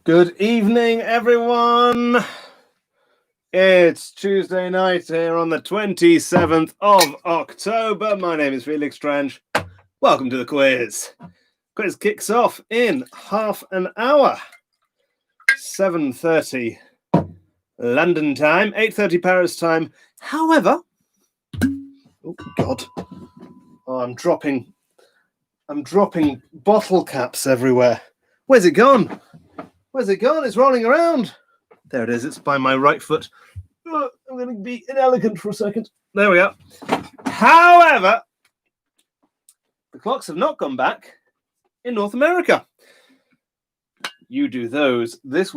Good evening, everyone. It's Tuesday night here on the 27th of October. My name is Felix Strange. Welcome to the quiz. Quiz kicks off in half an hour. 7:30 London time, 8:30 Paris time. However, oh God, I'm dropping bottle caps everywhere. Where's it gone? Where's it gone? It's rolling around. There it is. It's by my right foot. I'm going to be inelegant for a second. There we are. However, the clocks have not gone back in North America. You do those this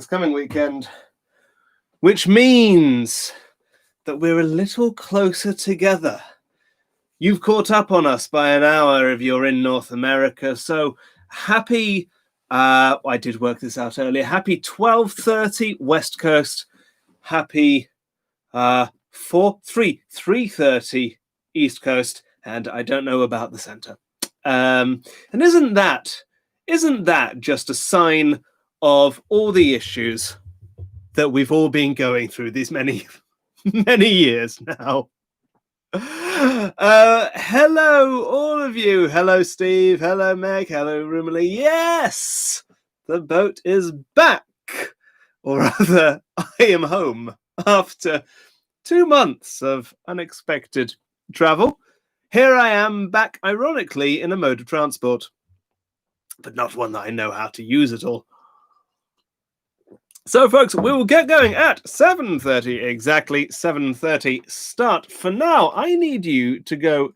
coming weekend, which means that we're a little closer together. You've caught up on us by an hour if you're in North America. So happy, I did work this out earlier, happy 12:30 West Coast, happy 3:30 East Coast, and I don't know about the center. And isn't that just a sign of all the issues that we've all been going through these many years now? Hello, all of you. Hello, Steve. Hello, Meg. Hello, Rumily. Yes, the boat is back, or rather, I am home after 2 months of unexpected travel. Here I am back, ironically, in a mode of transport, but not one that I know how to use at all. So, folks, we will get going at 7:30, exactly 7:30 start. For now, I need you to go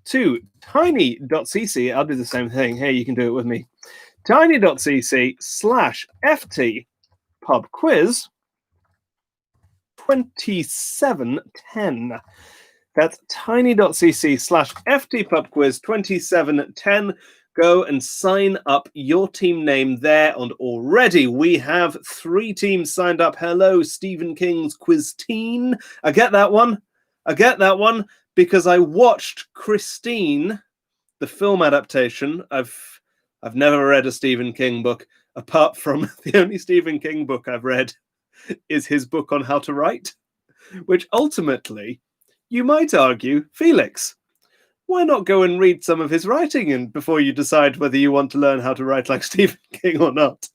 to tiny.cc. I'll do the same thing. Here, you can do it with me. tiny.cc/FT pub quiz 2710. That's tiny.cc/FT pub quiz 2710. Go and sign up your team name there, and already we have 3 teams signed up. Hello, Stephen King's Quiz Teen. I get that one because I watched Christine, the film adaptation. I've never read a Stephen King book, apart from the only Stephen King book I've read is his book on how to write, which ultimately, you might argue, Felix, why not go and read some of his writing and before you decide whether you want to learn how to write like Stephen King or not?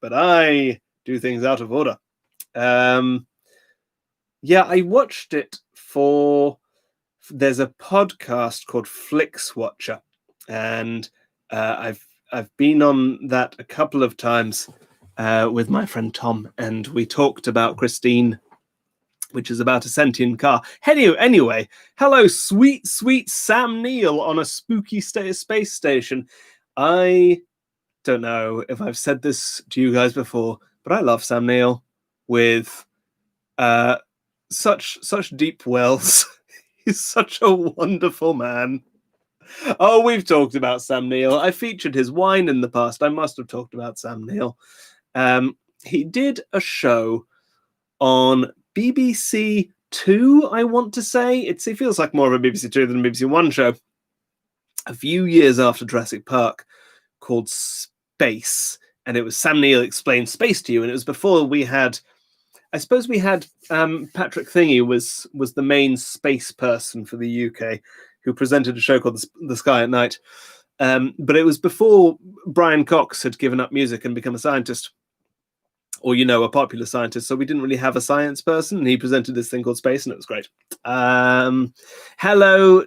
But I do things out of order. I watched it there's a podcast called Flix Watcher, and I've been on that a couple of times with my friend Tom, and we talked about Christine, which is about a sentient car. Anyway, hello, sweet Sam Neill on a spooky space station. I don't know if I've said this to you guys before, but I love Sam Neill with such deep wells. He's such a wonderful man. Oh, we've talked about Sam Neill. I featured his wine in the past. I must have talked about Sam Neill. He did a show on BBC Two, I want to say. It feels like more of a BBC Two than a BBC One show. A few years after Jurassic Park, called Space, and it was Sam Neill explained space to you, and it was before we had, I suppose we had Patrick Thingy was the main space person for the UK, who presented a show called The Sky at Night. But it was before Brian Cox had given up music and become a scientist, or, a popular scientist. So we didn't really have a science person, and he presented this thing called Space, and it was great. Hello,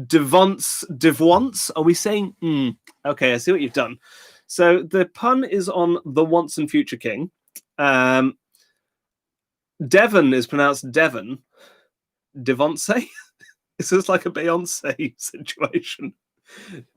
Devonce. Are we saying? Okay, I see what you've done. So the pun is on the Once and Future King. Devon is pronounced Devon. Devonce? This is like a Beyonce situation.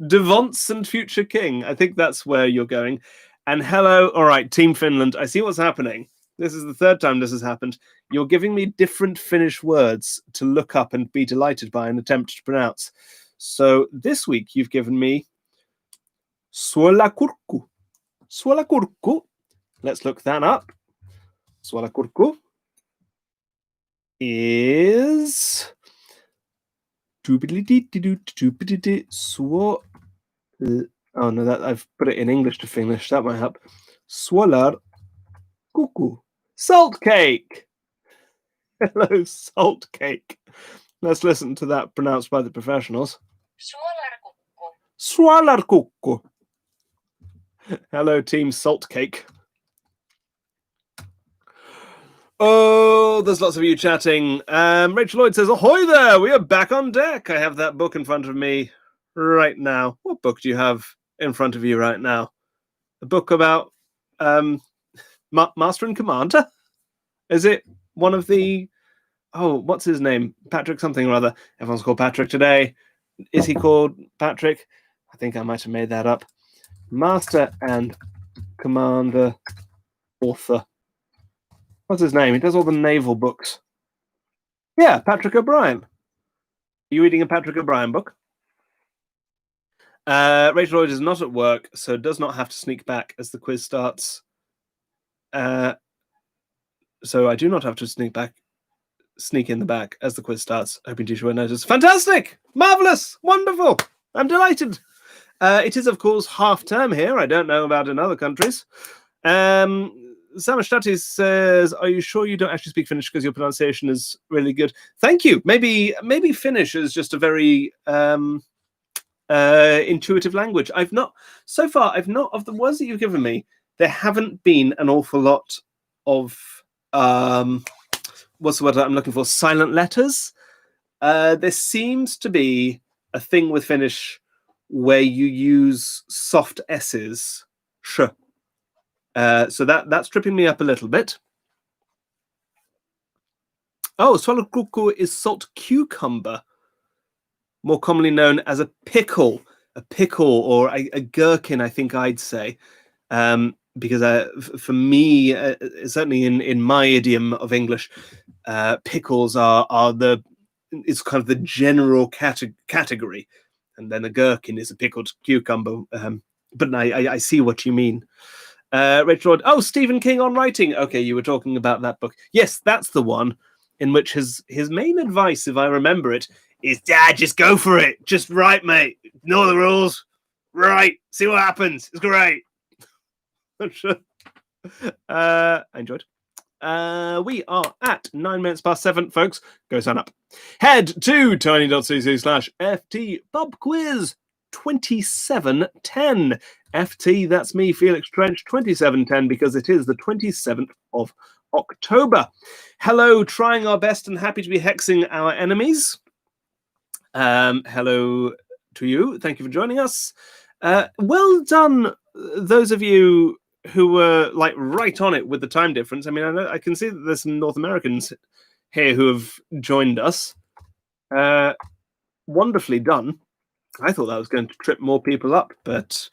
Devonce and Future King. I think that's where you're going. And hello, all right, Team Finland. I see what's happening. This is the third time this has happened. You're giving me different Finnish words to look up and be delighted by and attempt to pronounce. So this week you've given me suolakurkku. Suolakurkku. Let's look that up. Suolakurkku is Oh no, that I've put it in English to Finnish. That might help. Swalar Cuckoo. Salt cake. Hello, salt cake. Let's listen to that pronounced by the professionals. Swalar Cuckoo. Hello, Team Salt Cake. Oh, there's lots of you chatting. Rachel Lloyd says, ahoy there, we are back on deck. I have that book in front of me right now. What book do you have in front of you right now? A book about Master and Commander? Is it one of the... Oh, what's his name? Patrick something or other. Everyone's called Patrick today. Is he called Patrick? I think I might have made that up. Master and Commander author. What's his name? He does all the naval books. Yeah, Patrick O'Brien. Are you reading a Patrick O'Brien book? Rachel Lloyd is not at work, so does not have to sneak back as the quiz starts. So I do not have to sneak in the back as the quiz starts, hoping to show notice. Fantastic! Marvellous! Wonderful! I'm delighted. It is, of course, half term here. I don't know about in other countries. Samashtati says, are you sure you don't actually speak Finnish because your pronunciation is really good? Thank you. Maybe Finnish is just a very intuitive language. Of the words that you've given me, there haven't been an awful lot of what's the word I'm looking for? Silent letters. There seems to be a thing with Finnish where you use soft S's. Sh. So that's tripping me up a little bit. Oh, suolakurkku is salt cucumber, more commonly known as a pickle or a gherkin, I think I'd say. Because for me, certainly in my idiom of English, pickles is kind of the general category, and then a gherkin is a pickled cucumber. But I see what you mean. Rachel Lloyd, Stephen King on writing. Okay, you were talking about that book. Yes, that's the one in which his main advice, if I remember it, is, Dad, just go for it. Just write, mate. Know the rules. Right. See what happens. It's great. I enjoyed. We are at 7:09, folks. Go sign up. Head to tiny.cc/FT pub quiz 2710. FT, that's me, Felix Trench, 2710, because it is the 27th of October. Hello, trying our best and happy to be hexing our enemies. Hello to you. Thank you for joining us. Well done, those of you who were like right on it with the time difference. I mean, I can see that there's some North Americans here who have joined us. Wonderfully done. I thought that was going to trip more people up, but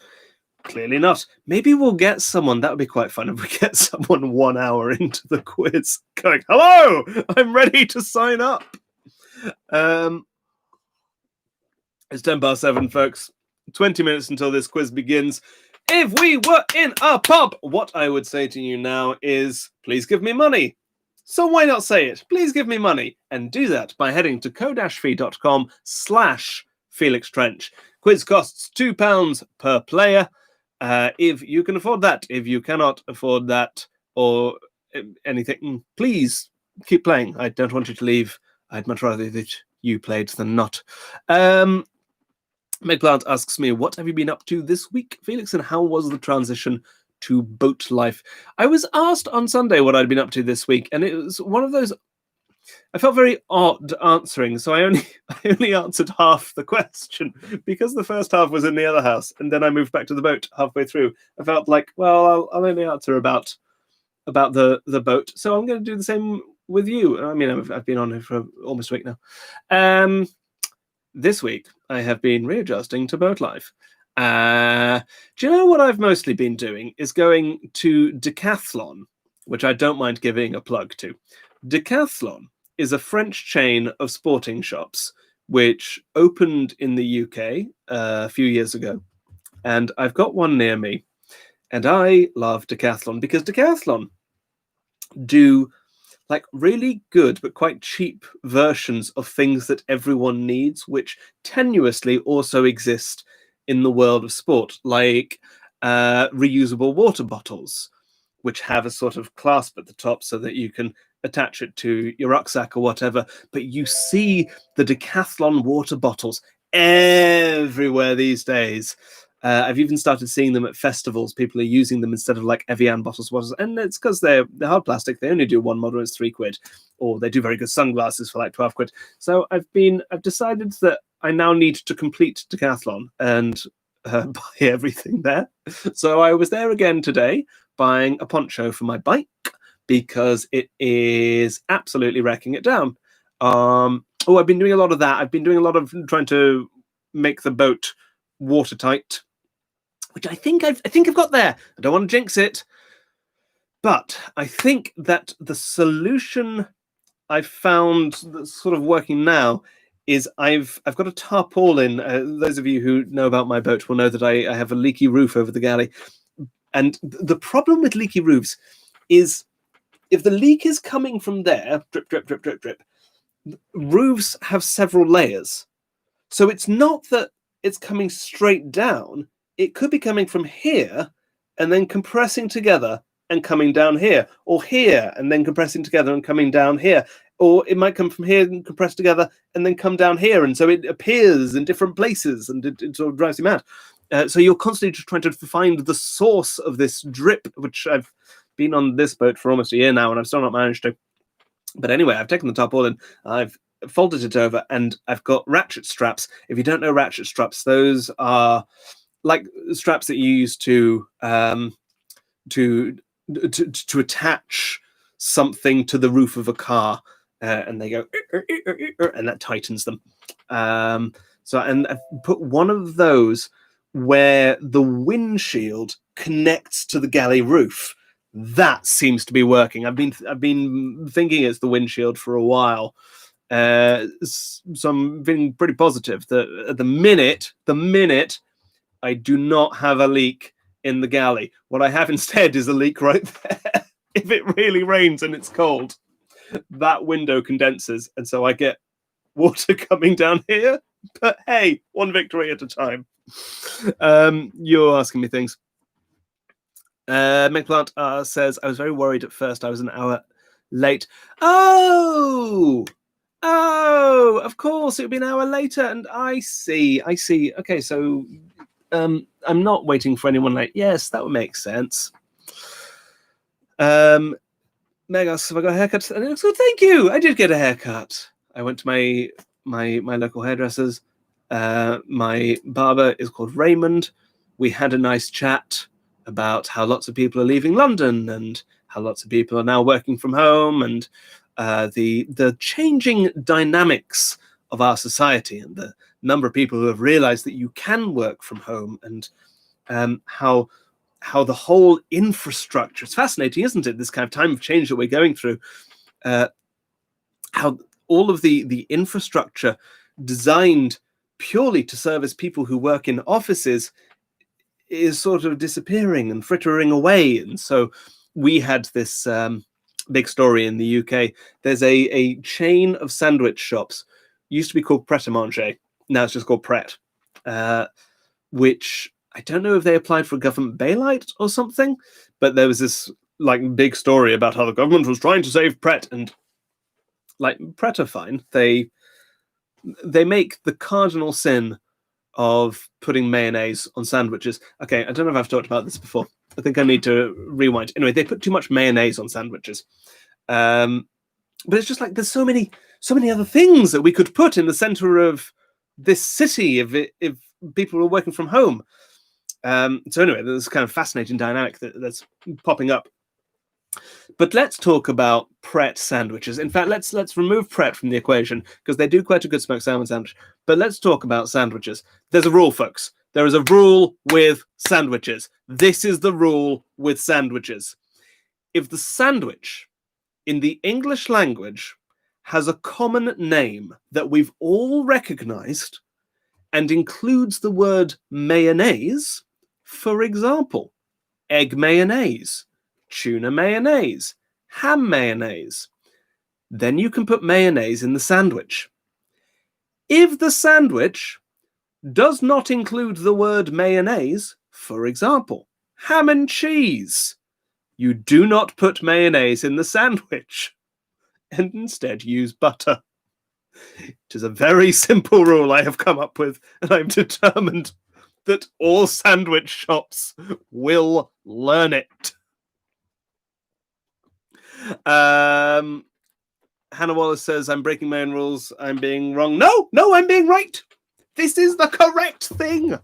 clearly not. Maybe we'll get someone. That would be quite fun if we get someone 1 hour into the quiz going, hello, I'm ready to sign up. It's 7:10, folks. 20 minutes until this quiz begins. If we were in a pub, what I would say to you now is, please give me money. So why not say it? Please give me money. And do that by heading to ko-fi.com/Felix Trench. Quiz costs £2 per player. If you can afford that. If you cannot afford that or anything, please keep playing. I don't want you to leave. I'd much rather that you played than not. Meg Plant asks me, what have you been up to this week, Felix, and how was the transition to boat life? I was asked on Sunday what I'd been up to this week, and it was one of those... I felt very odd answering, so I only answered half the question because the first half was in the other house, and then I moved back to the boat halfway through. I felt like, well, I'll only answer about the boat, so I'm going to do the same with you. I mean, I've been on here for almost a week now. This week, I have been readjusting to boat life. Do you know what I've mostly been doing is going to Decathlon, which I don't mind giving a plug to. Decathlon is a French chain of sporting shops which opened in the UK a few years ago. And I've got one near me. And I love Decathlon because Decathlon do like really good but quite cheap versions of things that everyone needs, which tenuously also exist in the world of sport. Like reusable water bottles, which have a sort of clasp at the top so that you can attach it to your rucksack or whatever. But you see the Decathlon water bottles everywhere these days. I've even started seeing them at festivals. People are using them instead of like Evian bottles, and it's because they're hard plastic. They only do one model, it's £3, or they do very good sunglasses for like £12. So I've decided that I now need to complete Decathlon and buy everything there. So I was there again today buying a poncho for my bike because it is absolutely wrecking it down. I've been doing a lot of that. I've been doing a lot of trying to make the boat watertight, which I think I've got there. I don't want to jinx it, but I think that the solution I've found that's sort of working now is I've got a tarpaulin. Those of you who know about my boat will know that I have a leaky roof over the galley. And the problem with leaky roofs is if the leak is coming from there, drip, drip, drip, drip, drip, roofs have several layers. So it's not that it's coming straight down. It could be coming from here and then compressing together and coming down here, or here and then compressing together and coming down here. Or it might come from here and compress together and then come down here. And so it appears in different places and it sort of drives you mad. So you're constantly just trying to find the source of this drip, which I've been on this boat for almost a year now and I've still not managed to. But anyway, I've taken the tarpaulin, I've folded it over, and I've got ratchet straps. If you don't know ratchet straps, those are like straps that you use to attach something to the roof of a car, and they go and that tightens them. So I've put one of those where the windshield connects to the galley roof. That seems to be working. I've been thinking it's the windshield for a while. So I'm feeling pretty positive that at the minute I do not have a leak in the galley. What I have instead is a leak right there. If it really rains and it's cold, that window condenses, and so I get water coming down here. But hey, one victory at a time. You're asking me things. McPlant says, I was very worried at first. I was an hour late. Oh, of course, it would be an hour later. And I see. Okay, so I'm not waiting for anyone late. Yes, that would make sense. Meg asks if I got a haircut. And so thank you. I did get a haircut. I went to my local hairdressers. My barber is called Raymond. We had a nice chat about how lots of people are leaving London and how lots of people are now working from home, and the changing dynamics of our society and the number of people who have realized that you can work from home, and how the whole infrastructure, it's fascinating, isn't it, this kind of time of change that we're going through, how all of the infrastructure designed purely to service people who work in offices is sort of disappearing and frittering away. And so we had this big story in the UK. There's a chain of sandwich shops, used to be called Pret a Manger, now it's just called Pret, which I don't know if they applied for government bailout or something, but there was this like big story about how the government was trying to save Pret, and like Pret are fine. They make the cardinal sin of putting mayonnaise on sandwiches. Okay, I don't know if I've talked about this before. I think I need to rewind. Anyway, they put too much mayonnaise on sandwiches. But it's just like there's so many other things that we could put in the center of this city if people were working from home. So anyway, there's kind of fascinating dynamic that's popping up. But let's talk about Pret sandwiches. In fact, let's remove Pret from the equation because they do quite a good smoked salmon sandwich. But let's talk about sandwiches. There's a rule, folks. There is a rule with sandwiches. This is the rule with sandwiches. If the sandwich in the English language has a common name that we've all recognized and includes the word mayonnaise, for example, egg mayonnaise, tuna mayonnaise, ham mayonnaise, then you can put mayonnaise in the sandwich. If the sandwich does not include the word mayonnaise, for example, ham and cheese. You do not put mayonnaise in the sandwich and instead use butter. It is a very simple rule I have come up with, and I'm determined that all sandwich shops will learn it. Hannah Wallace says, I'm breaking my own rules. I'm being wrong. No, I'm being right. This is the correct thing.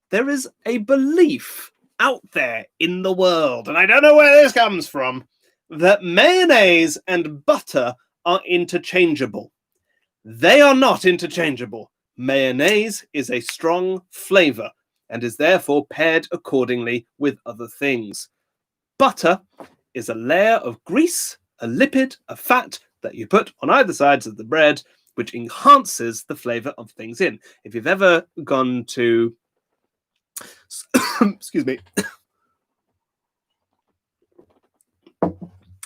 There is a belief out there in the world, and I don't know where this comes from, that mayonnaise and butter are interchangeable. They are not interchangeable. Mayonnaise is a strong flavor and is therefore paired accordingly with other things. Butter is a layer of grease, a lipid, a fat that you put on either sides of the bread, which enhances the flavor of things in. If you've ever gone to excuse me.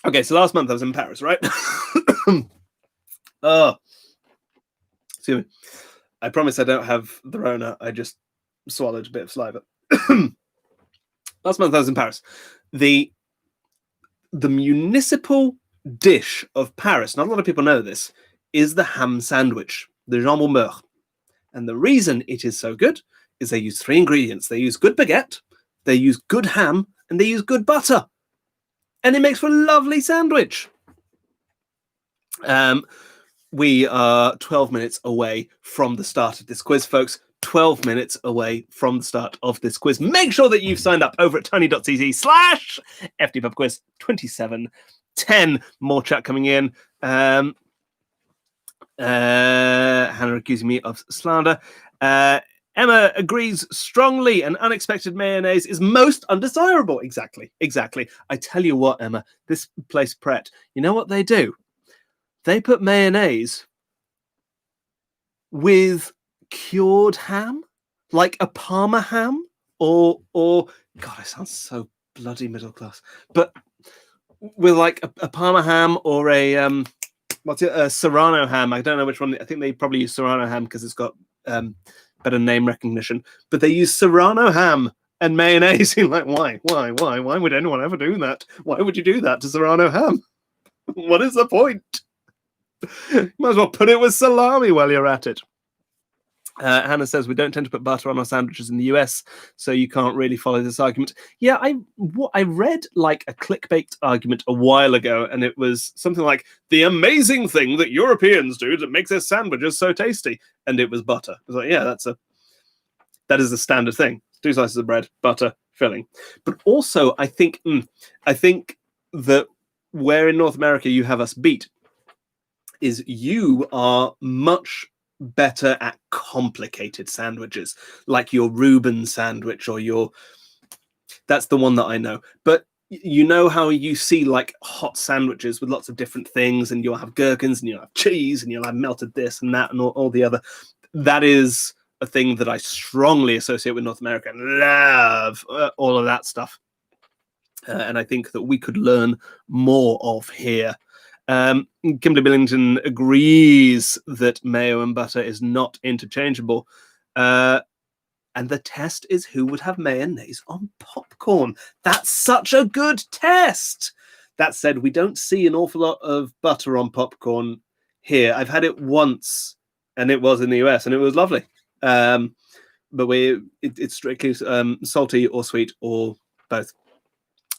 Okay, so last month I was in Paris, right? Excuse me. I promise I don't have the Rona. I just swallowed a bit of saliva. Last month I was in Paris. The municipal dish of Paris, not a lot of people know this, is the ham sandwich, the jambon beurre. And the reason it is so good is they use 3 ingredients. They use good baguette, they use good ham, and they use good butter. And it makes for a lovely sandwich. We are 12 minutes away from the start of this quiz, folks. 12 minutes away from the start of this quiz. Make sure that you've signed up over at tiny.cc/FDPubquiz 2710. More chat coming in. Hannah accusing me of slander. Emma agrees strongly. An unexpected mayonnaise is most undesirable. Exactly. I tell you what, Emma, this place Pret, you know what they do? They put mayonnaise with cured ham, like a Parma ham, or God, it sounds so bloody middle class, but with like a Parma ham or a Serrano ham. I don't know which one. I think they probably use Serrano ham because it's got better name recognition. But they use Serrano ham and mayonnaise. You're like, why would anyone ever do that? Why would you do that to Serrano ham? What is the point? You might as well put it with salami while you're at it. Hannah says we don't tend to put butter on our sandwiches in the US, so you can't really follow this argument. Yeah, I read like a clickbait argument a while ago, and it was something like the amazing thing that Europeans do that makes their sandwiches so tasty, and it was butter. I was like, yeah, that is the standard thing. 2 slices of bread, butter, filling. But also, I think that where in North America you have us beat is you are much better at complicated sandwiches, like your Reuben sandwich or that's the one that I know. But you know how you see like hot sandwiches with lots of different things, and you'll have gherkins and you'll have cheese and you'll have melted this and that and all the other. That is a thing that I strongly associate with North America and love all of that stuff. And I think that we could learn more of here. Kimberly Billington agrees that mayo and butter is not interchangeable. And the test is who would have mayonnaise on popcorn. That's such a good test. That said, we don't see an awful lot of butter on popcorn here. I've had it once, and it was in the US, and it was lovely. But it's strictly salty or sweet or both.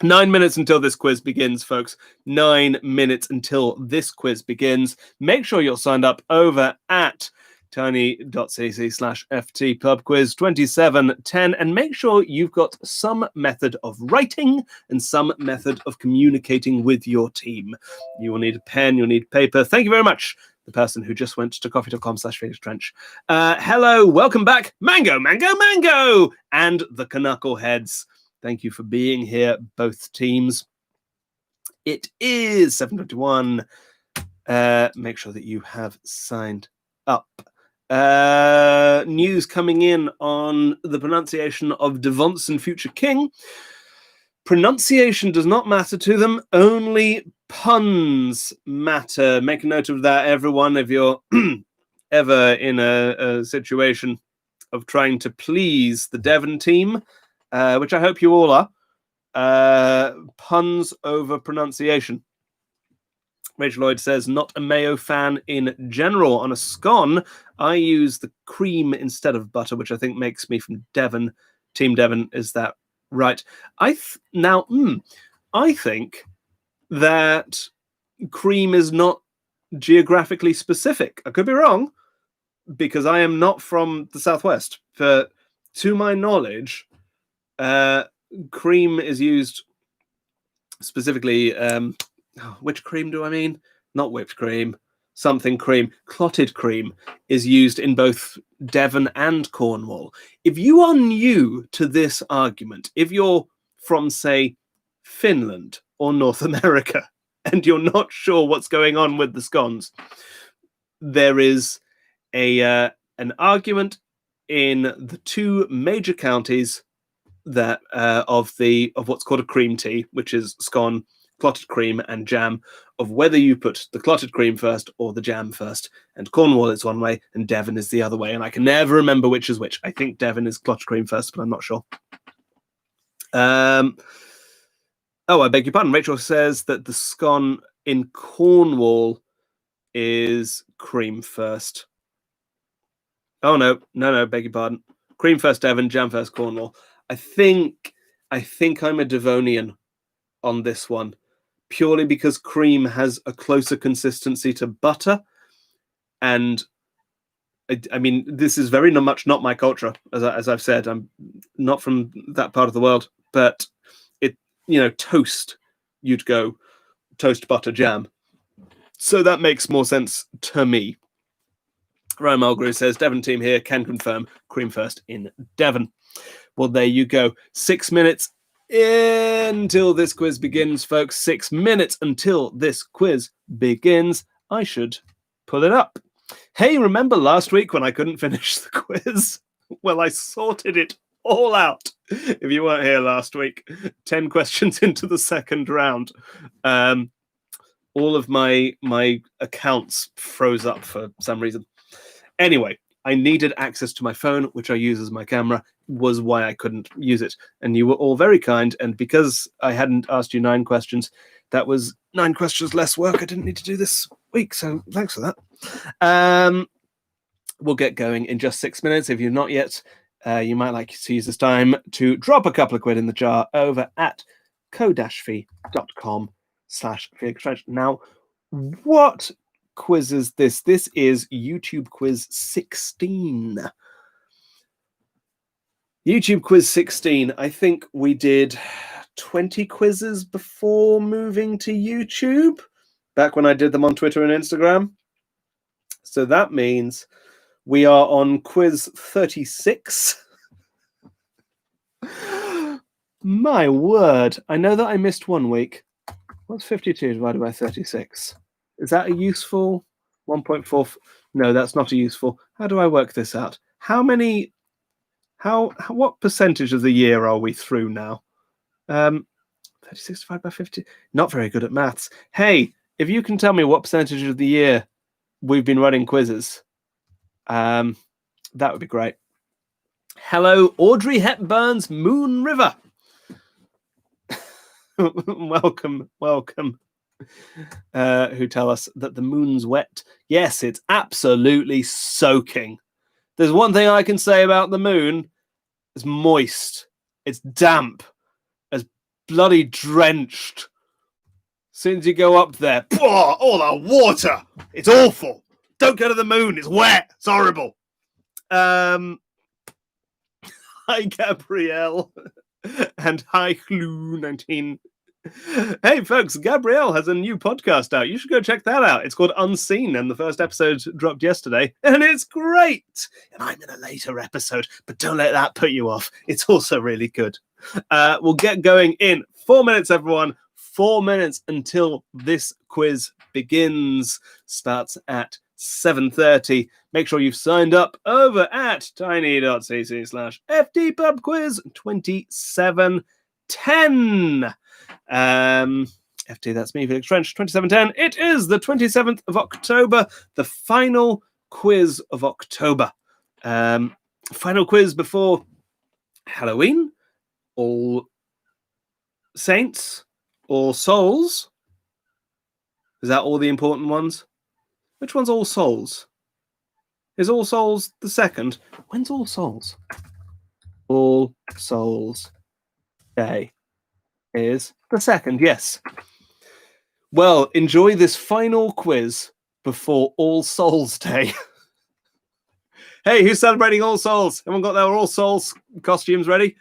9 minutes until this quiz begins, folks. 9 minutes until this quiz begins. Make sure you're signed up over at tiny.cc/ftpubquiz2710 and make sure you've got some method of writing and some method of communicating with your team. You will need a pen, you'll need paper. Thank you very much, the person who just went to coffee.com/FelixTrench. Hello, welcome back, Mango, and the Knuckleheads. Thank you for being here, both teams. It is 7:21. Make sure that you have signed up. News coming in on the pronunciation of Devonson Future King. Pronunciation does not matter to them, only puns matter. Make a note of that, everyone, if you're ever in a situation of trying to please the Devon team. which I hope you all are. Puns over pronunciation. Rachel Lloyd says, not a mayo fan in general. On a scone, I use the cream instead of butter, which I think makes me from Devon. Team Devon, is that right? I think that cream is not geographically specific. I could be wrong, because I am not from the Southwest. But to my knowledge, cream is used specifically... which cream do I mean? Not whipped cream. Something cream. Clotted cream is used in both Devon and Cornwall. If you are new to this argument, if you're from, say, Finland or North America, and you're not sure what's going on with the scones, there is an argument in the two major counties that of what's called a cream tea, which is scone, clotted cream and jam, of whether you put the clotted cream first or the jam first. And Cornwall is one way and Devon is the other way, and I can never remember which is which. I think Devon is clotted cream first, but I'm not sure. I beg your pardon. Rachel says that the scone in Cornwall is cream first. Oh no, beg your pardon. Cream first Devon, jam first Cornwall. I think I'm a Devonian on this one, purely because cream has a closer consistency to butter. And I mean, this is very much not my culture, as I've said. I'm not from that part of the world, but toast, you'd go toast, butter, jam. So that makes more sense to me. Ryan Mulgrew says, Devon team here, can confirm cream first in Devon. Well, there you go. 6 minutes until this quiz begins, folks. 6 minutes until this quiz begins. I should pull it up. Hey, remember last week when I couldn't finish the quiz? Well, I sorted it all out. If you weren't here last week, 10 questions into the second round. All of my accounts froze up for some reason. Anyway, I needed access to my phone, which I use as my camera, was why I couldn't use it. And you were all very kind. And because I hadn't asked you 9 questions, that was 9 questions less work I didn't need to do this week. So thanks for that. We'll get going in just 6 minutes. If you're not yet, you might like to use this time to drop a couple of quid in the jar over at ko-fi.com/FelixFrench. Now, what quiz is this? This is YouTube quiz 16. YouTube quiz 16. I think we did 20 quizzes before moving to YouTube, back when I did them on Twitter and Instagram. So that means we are on quiz 36. My word. I know that I missed 1 week. What's 52 divided by 36? Is that a useful 1.4? No, that's not a useful. How do I work this out? What percentage of the year are we through now? 36 divided by 50. Not very good at maths. Hey, if you can tell me what percentage of the year we've been running quizzes, that would be great. Hello, Audrey Hepburn's Moon River. welcome. Who tell us that the moon's wet. Yes, it's absolutely soaking. There's one thing I can say about the moon. It's moist. It's damp. It's bloody drenched. As soon as you go up there, all the water. It's awful. Don't go to the moon. It's wet. It's horrible. Hi, Gabrielle. And hi, Hlu19. Hey, folks, Gabrielle has a new podcast out. You should go check that out. It's called Unseen, and the first episode dropped yesterday, and it's great. And I'm in a later episode, but don't let that put you off. It's also really good. We'll get going in 4 minutes, everyone. 4 minutes until this quiz begins. Starts at 7:30. Make sure you've signed up over at tiny.cc/FD-pub-quiz2710. FT, that's me, Felix French, 2710. It is the 27th of October, the final quiz of October. Final quiz before Halloween. All Saints? All Souls? Is that all the important ones? Which one's All Souls? Is All Souls the second? When's All Souls? All Souls Day is the second, yes. Well, enjoy this final quiz before All Souls Day. Hey, who's celebrating All Souls? Everyone got their All Souls costumes ready?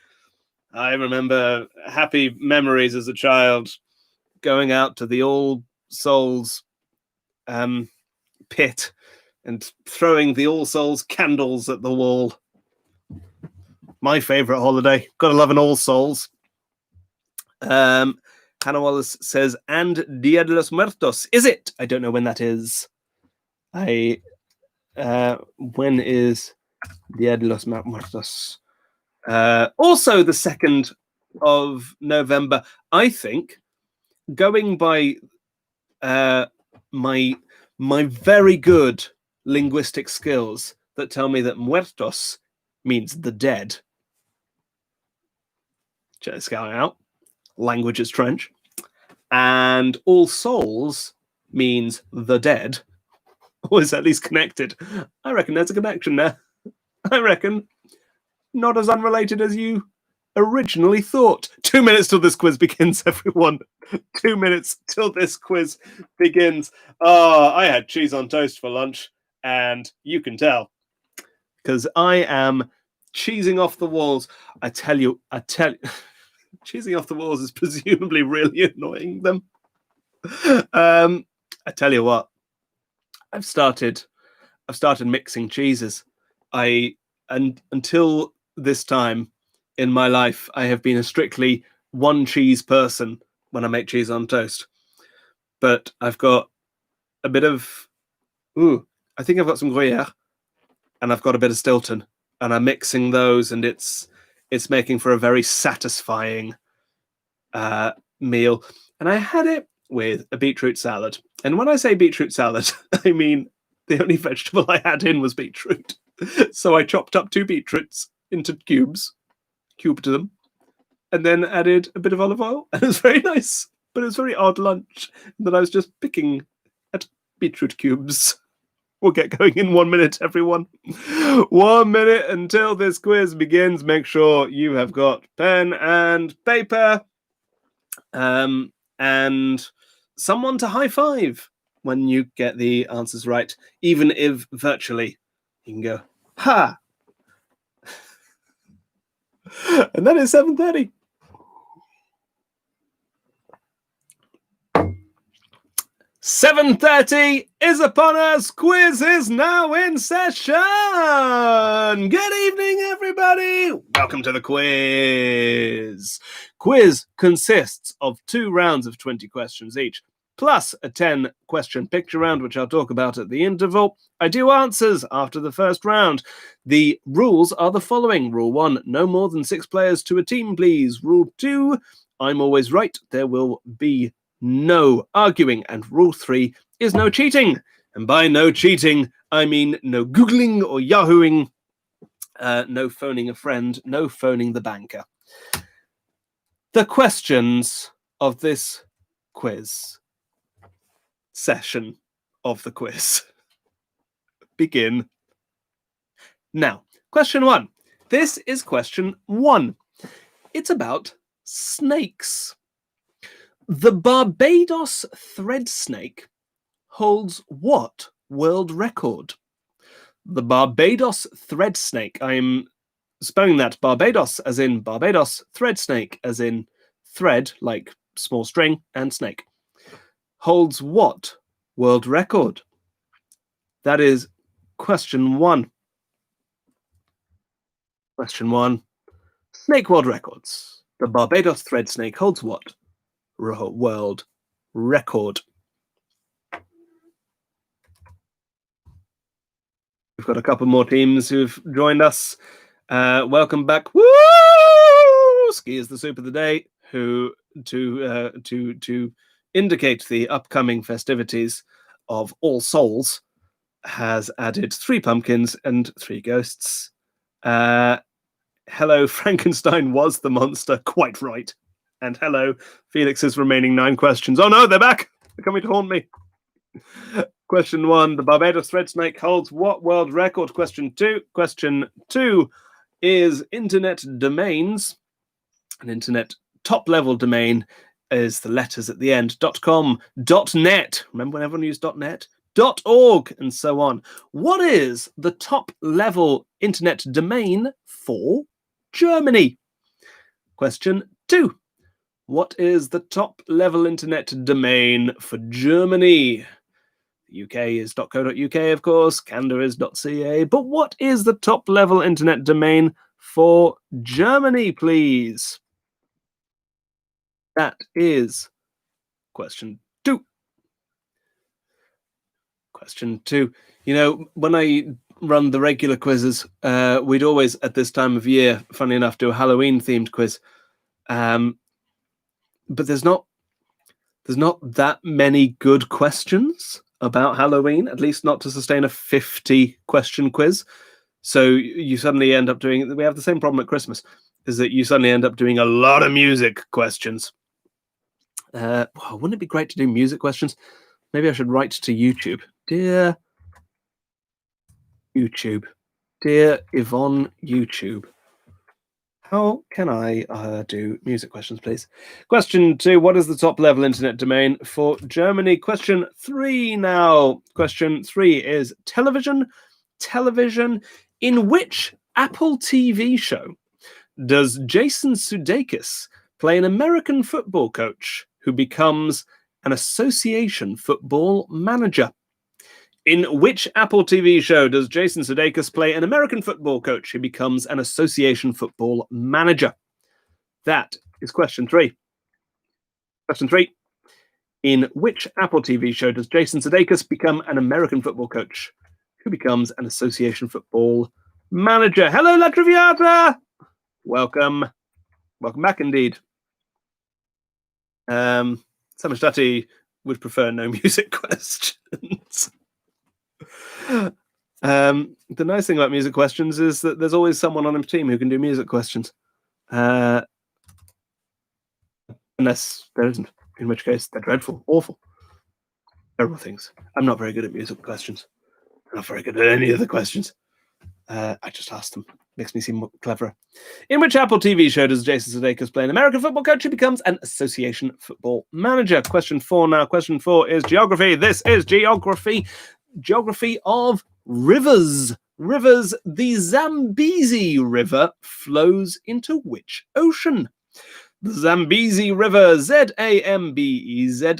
I remember happy memories as a child going out to the All Souls pit and throwing the All Souls candles at the wall. My favourite holiday. Gotta love an All Souls. Hannah Wallace says, and Dia de los Muertos. Is it? I don't know when that is. When is Dia de los Muertos? Also the 2nd of November. I think, going by my very good linguistic skills that tell me that muertos means the dead. Check this guy out. Language is French. And All Souls means the dead. Or is at least connected. I reckon there's a connection there. I reckon. Not as unrelated as you originally thought. 2 minutes till this quiz begins, everyone. 2 minutes till this quiz begins. I had cheese on toast for lunch, and you can tell. Because I am cheesing off the walls. I tell you, cheesing off the walls is presumably really annoying them. I tell you what, I've started mixing cheeses. Until this time in my life, I have been a strictly one cheese person when I make cheese on toast. But I've got a bit of, I think I've got some Gruyere, and I've got a bit of Stilton, and I'm mixing those, and it's making for a very satisfying meal. And I had it with a beetroot salad. And when I say beetroot salad, I mean the only vegetable I had in was beetroot. So I chopped up 2 beetroots into cubed them, and then added a bit of olive oil. And it was very nice, but it was very odd lunch that I was just picking at beetroot cubes. We'll get going in 1 minute, everyone. 1 minute until this quiz begins. Make sure you have got pen and paper, and someone to high five when you get the answers right, even if virtually. You can go, ha! And then it's 7:30. "7:30 is upon us. Quiz is now in session. Good evening, everybody. Welcome to the quiz. Quiz consists of 2 rounds of 20 questions each, plus a 10-question picture round, which I'll talk about at the interval. I do answers after the first round. The rules are the following. Rule 1, no more than 6 players to a team, please. Rule 2, I'm always right. There will be no arguing. And rule 3 is no cheating. And by no cheating, I mean no Googling or Yahooing, no phoning a friend, no phoning the banker. The questions of this quiz session of the quiz begin now. Question 1. This is question 1. It's about snakes. The Barbados thread snake holds what world record? The Barbados thread snake. I'm spelling that Barbados as in Barbados, thread snake as in thread, like small string, and snake. Holds what world record? That is question 1. Question 1. Snake world records. The Barbados thread snake holds what world record? We've got a couple more teams who've joined us. Welcome back. Woo! Ski is the soup of the day, who to indicate the upcoming festivities of All Souls has added 3 pumpkins and 3 ghosts. Hello, Frankenstein was the monster. Quite right. And hello, Felix's remaining 9 questions. Oh no, they're back. They're coming to haunt me. Question 1. The Barbados thread snake holds what world record? Question 2. Question 2 is internet domains. An internet top-level domain is the letters at the end. .com, .net. Remember when everyone used .net? .org, and so on. What is the top-level internet domain for Germany? Question 2. What is the top-level internet domain for Germany? The UK is .co.uk, of course. Canada is .ca. But what is the top-level internet domain for Germany, please? That is question 2. Question 2. You know, when I run the regular quizzes, we'd always, at this time of year, funny enough, do a Halloween-themed quiz. But there's not that many good questions about Halloween, at least not to sustain a 50-question quiz. So you suddenly end up doing, we have the same problem at Christmas, is that you suddenly end up doing a lot of music questions. Wouldn't it be great to do music questions? Maybe I should write to YouTube. Dear YouTube, dear Yvonne YouTube, how can I do music questions, please? Question 2, what is the top-level internet domain for Germany? Question 3 now. Question 3 is television. Television. In which Apple TV show does Jason Sudeikis play an American football coach who becomes an association football manager? In which Apple TV show does Jason Sudeikis play an American football coach who becomes an association football manager? That is question 3. Question 3. In which Apple TV show does Jason Sudeikis become an American football coach who becomes an association football manager? Hello, La Triviata! Welcome. Welcome back, indeed. Samastati would prefer no music questions. The nice thing about music questions is that there's always someone on a team who can do music questions. Unless there isn't, in which case they're dreadful, awful, terrible things. I'm not very good at music questions. I'm not very good at any of the questions. I just asked them. Makes me seem cleverer. In which Apple TV show does Jason Sudeikis play an American football coach who becomes an association football manager? Question 4 now. Question 4 is geography. This is geography. Geography of rivers. Rivers. The Zambezi River flows into which ocean? The Zambezi River, Zambezi,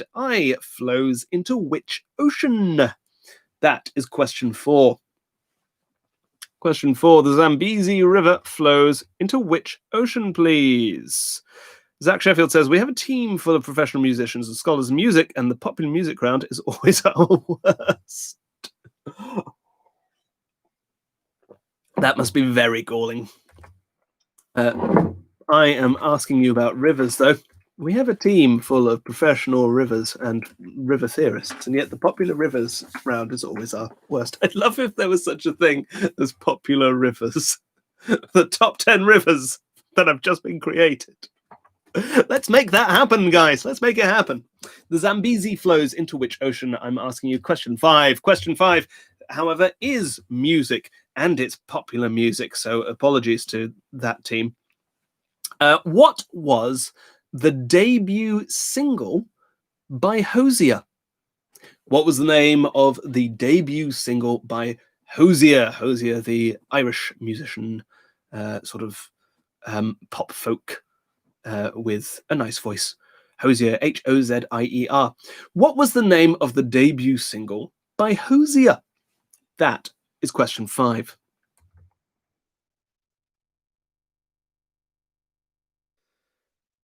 flows into which ocean? That is question 4. Question 4, the Zambezi River flows into which ocean, please? Zach Sheffield says, we have a team full of professional musicians and scholars in music, and the popular music round is always our worst. That must be very galling. I am asking you about rivers, though. We have a team full of professional rivers and river theorists, and yet the popular rivers round is always our worst. I'd love if there was such a thing as popular rivers. The top 10 rivers that have just been created. Let's make that happen, guys. Let's make it happen. The Zambezi flows into which ocean? I'm asking you. Question 5. Question 5, however, is music, and it's popular music, so apologies to that team. What was the debut single by Hozier? What was the name of the debut single by Hozier? Hozier, the Irish musician, sort of pop folk with a nice voice. Hozier, Hozier. What was the name of the debut single by Hozier? That is question 5.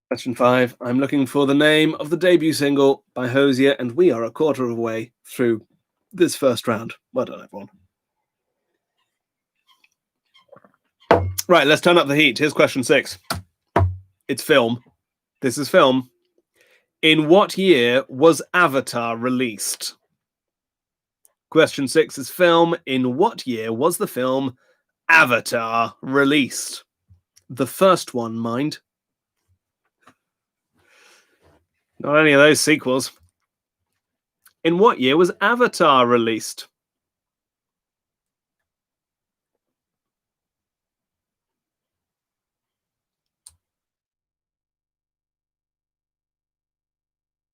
Question 5, I'm looking for the name of the debut single by Hozier, and we are a quarter of the way through this first round. Well done, everyone. Right, let's turn up the heat. Here's question 6. It's film. This is film. In what year was Avatar released? Question 6 is film. In what year was the film Avatar released? the first one, mind. Not any of those sequels. In what year was Avatar released?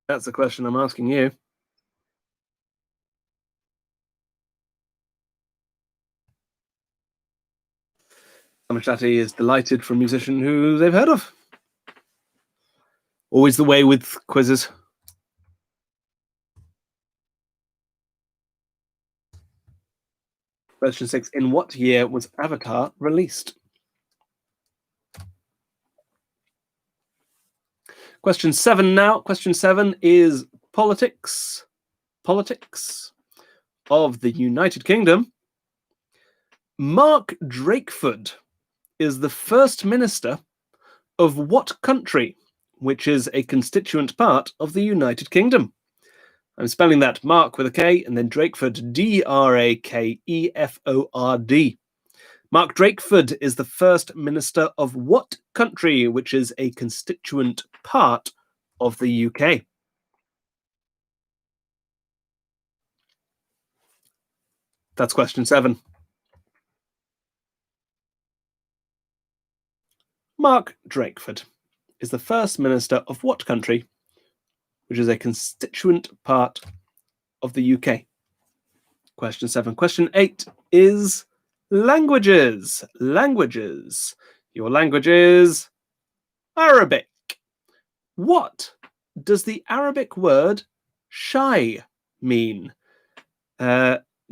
That's the question I'm asking you. Amistati is delighted for a musician who they've heard of. Always the way with quizzes. Question 6. In what year was Avatar released? Question 7 now. Question 7 is politics. Politics of the United Kingdom. Mark Drakeford is the first minister of what country, which is a constituent part of the United Kingdom? I'm spelling that Mark with a K and then Drakeford, D-R-A-K-E-F-O-R-D. Mark Drakeford is the first minister of what country, which is a constituent part of the UK? That's question 7. Mark Drakeford is the first minister of what country, which is a constituent part of the UK? Question 7. Question 8 is languages. Languages. Your language is Arabic. What does the Arabic word shy mean?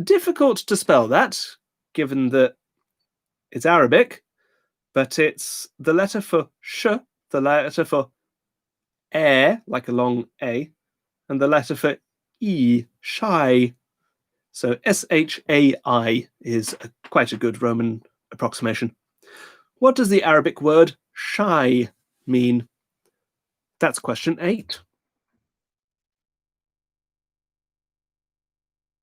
Difficult to spell that, given that it's Arabic, but it's the letter for sh, the letter for air, like a long A, and the letter for E, shy. So S-H-A-I is quite a good Roman approximation. What does the Arabic word shy mean? That's question 8.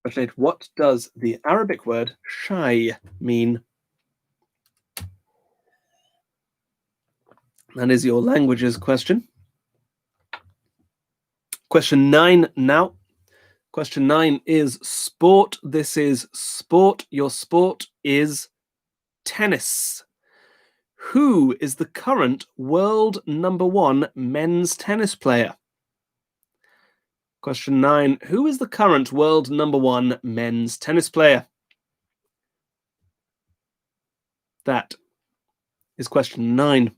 Question 8. What does the Arabic word shy mean? That is your languages question. Question 9 now. Question 9 is sport. This is sport. Your sport is tennis. Who is the current world #1 men's tennis player? Question 9. Who is the current world #1 men's tennis player? That is question 9.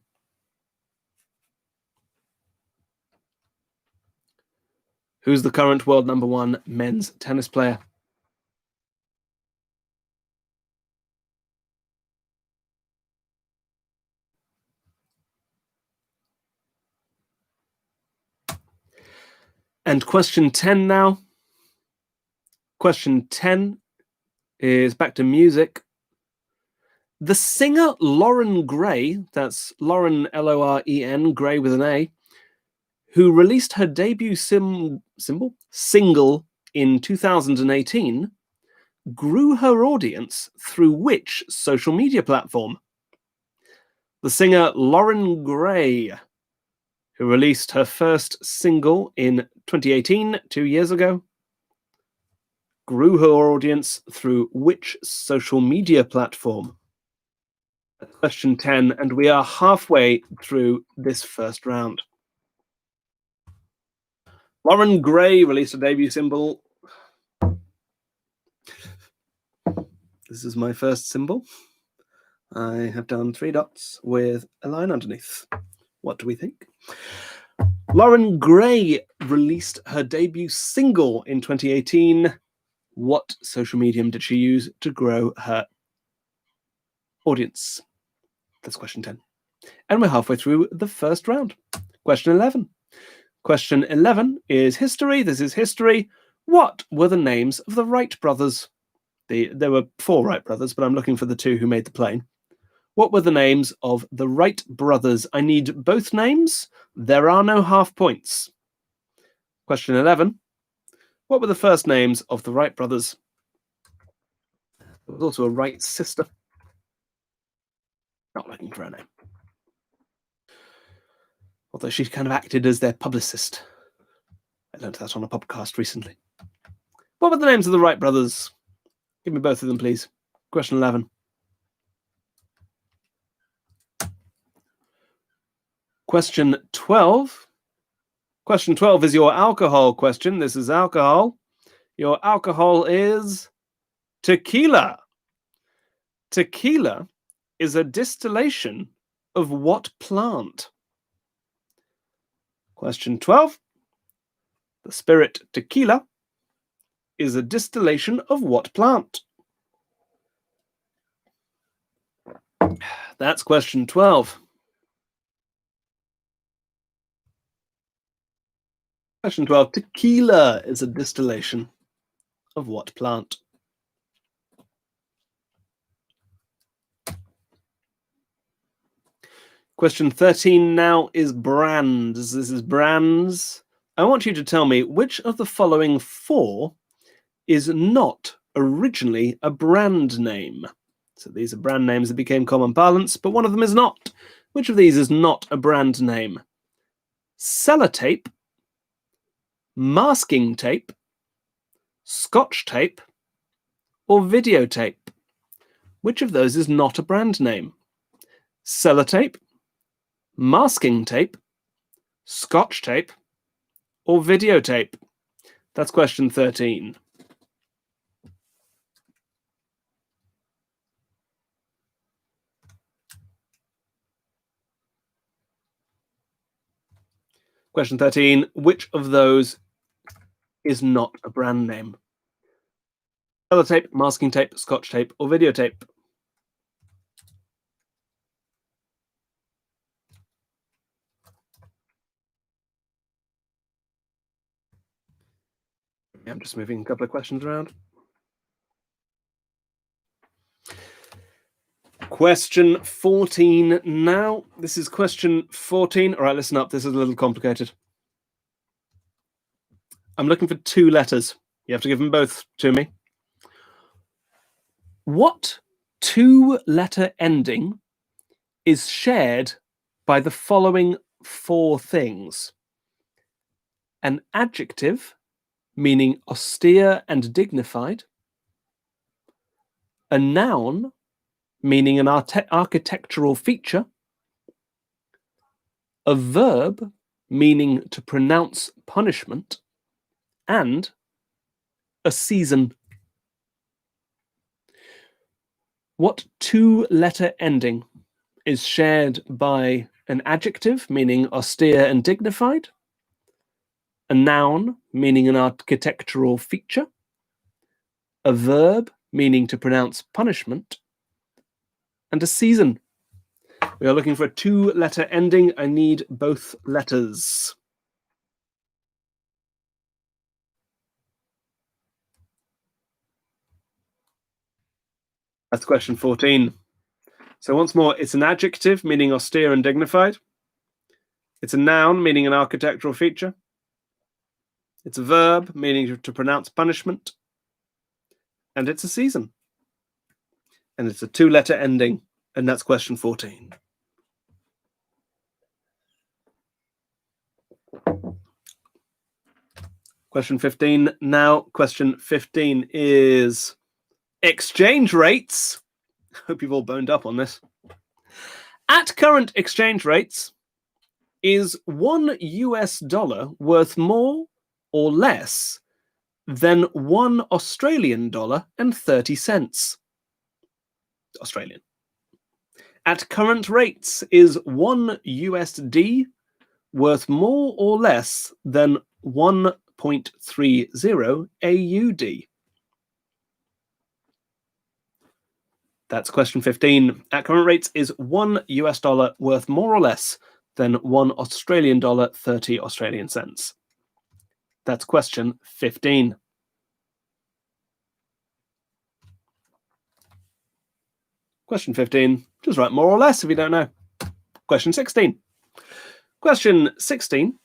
Who's the current world #1 men's tennis player? And question 10 now. Question 10 is back to music. The singer Lauren Gray, that's Lauren, L-O-R-E-N, Gray with an A, who released her debut single in 2018, grew her audience through which social media platform? The singer Lauren Gray, who released her first single in 2018, 2 years ago, grew her audience through which social media platform? Question 10, and we are halfway through this first round. Lauren Gray released a debut single. This is my first symbol. I have done 3 dots with a line underneath. What do we think? Lauren Gray released her debut single in 2018. What social medium did she use to grow her audience? That's question 10. And we're halfway through the first round. Question 11. Question 11 is history. This is history. What were the names of the Wright brothers? There were 4 Wright brothers, but I'm looking for the 2 who made the plane. What were the names of the Wright brothers? I need both names. There are no half points. Question 11. What were the first names of the Wright brothers? There was also a Wright sister. Not looking for a name. Although she kind of acted as their publicist. I learned that on a podcast recently. What were the names of the Wright brothers? Give me both of them, please. Question 11. Question 12. Question 12 is your alcohol question. This is alcohol. Your alcohol is tequila. Tequila is a distillation of what plant? Question 12. The spirit tequila is a distillation of what plant? That's question 12. Question 12. Tequila is a distillation of what plant? Question 13 now is brands. This is brands. I want you to tell me which of the following four is not originally a brand name. So these are brand names that became common parlance, but one of them is not. Which of these is not a brand name? Sellotape, masking tape, scotch tape, or videotape? Which of those is not a brand name? Sellotape, masking tape, scotch tape, or videotape? That's question 13. Question 13, which of those is not a brand name? Sellotape, masking tape, scotch tape, or videotape? I'm just moving a couple of questions around. Question 14 now. This is question 14. All right, listen up. This is a little complicated. I'm looking for two letters. You have to give them both to me. What two-letter ending is shared by the following four things? An adjective, meaning austere and dignified. A noun, meaning an architectural feature. A verb, meaning to pronounce punishment. And a season. What two-letter ending is shared by an adjective, meaning austere and dignified, a noun, meaning an architectural feature, a verb, meaning to pronounce punishment, and a season? We are looking for a two-letter ending. I need both letters. That's question 14. So once more, it's an adjective, meaning austere and dignified. It's a noun, meaning an architectural feature. It's a verb, meaning to pronounce punishment. And it's a season. And it's a two-letter ending. And that's question 14. Question 15. Now, question 15 is exchange rates. Hope you've all boned up on this. At current exchange rates, is $1 worth more or less than $1 Australian dollar and 30 cents? Australian. At current rates, is $1 worth more or less than 1.30 AUD? That's question 15. At current rates, is $1 worth more or less than $1 Australian dollar, 30 Australian cents? That's question 15. Question 15, just write more or less if you don't know. Question 16. Question 16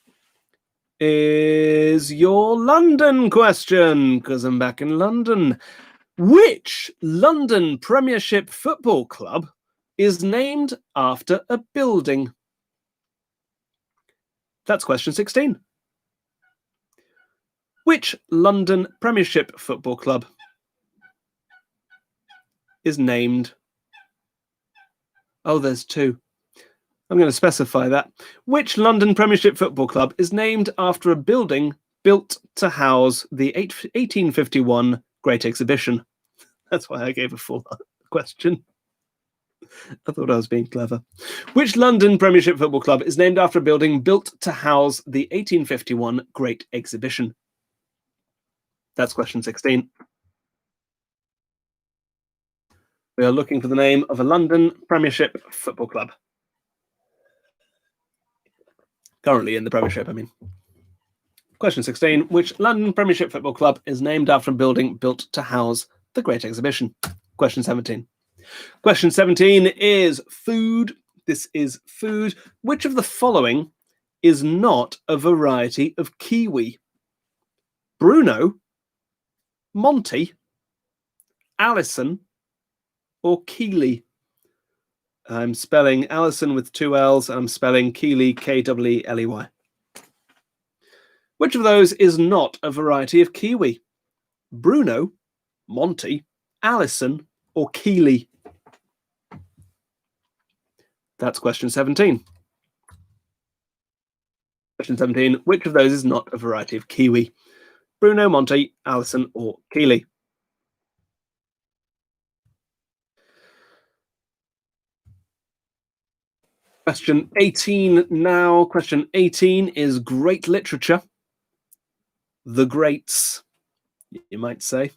is your London question, because I'm back in London. Which London Premiership football club is named after a building? That's question 16. Which London Premiership football club is named... Oh, there's two. I'm going to specify that. Which London Premiership football club is named after a building built to house the 1851 Great Exhibition? That's why I gave a full question. I thought I was being clever. Which London Premiership football club is named after a building built to house the 1851 Great Exhibition? That's question 16. We are looking for the name of a London Premiership football club. Currently in the Premiership, I mean. Question 16. Which London Premiership football club is named after a building built to house the Great Exhibition? Question 17. Question 17 is food. This is food. Which of the following is not a variety of kiwi? Bruno, Monty, Alison, or Keeley? I'm spelling Alison with two L's, and I'm spelling Keeley, K-E-E-L-E-Y. Which of those is not a variety of kiwi? Bruno, Monty, Alison, or Keeley? That's question 17. Question 17. Which of those is not a variety of kiwi? Bruno, Monty, Alison, or Keeley? Question 18 now. Question 18 is great literature. The greats, you might say.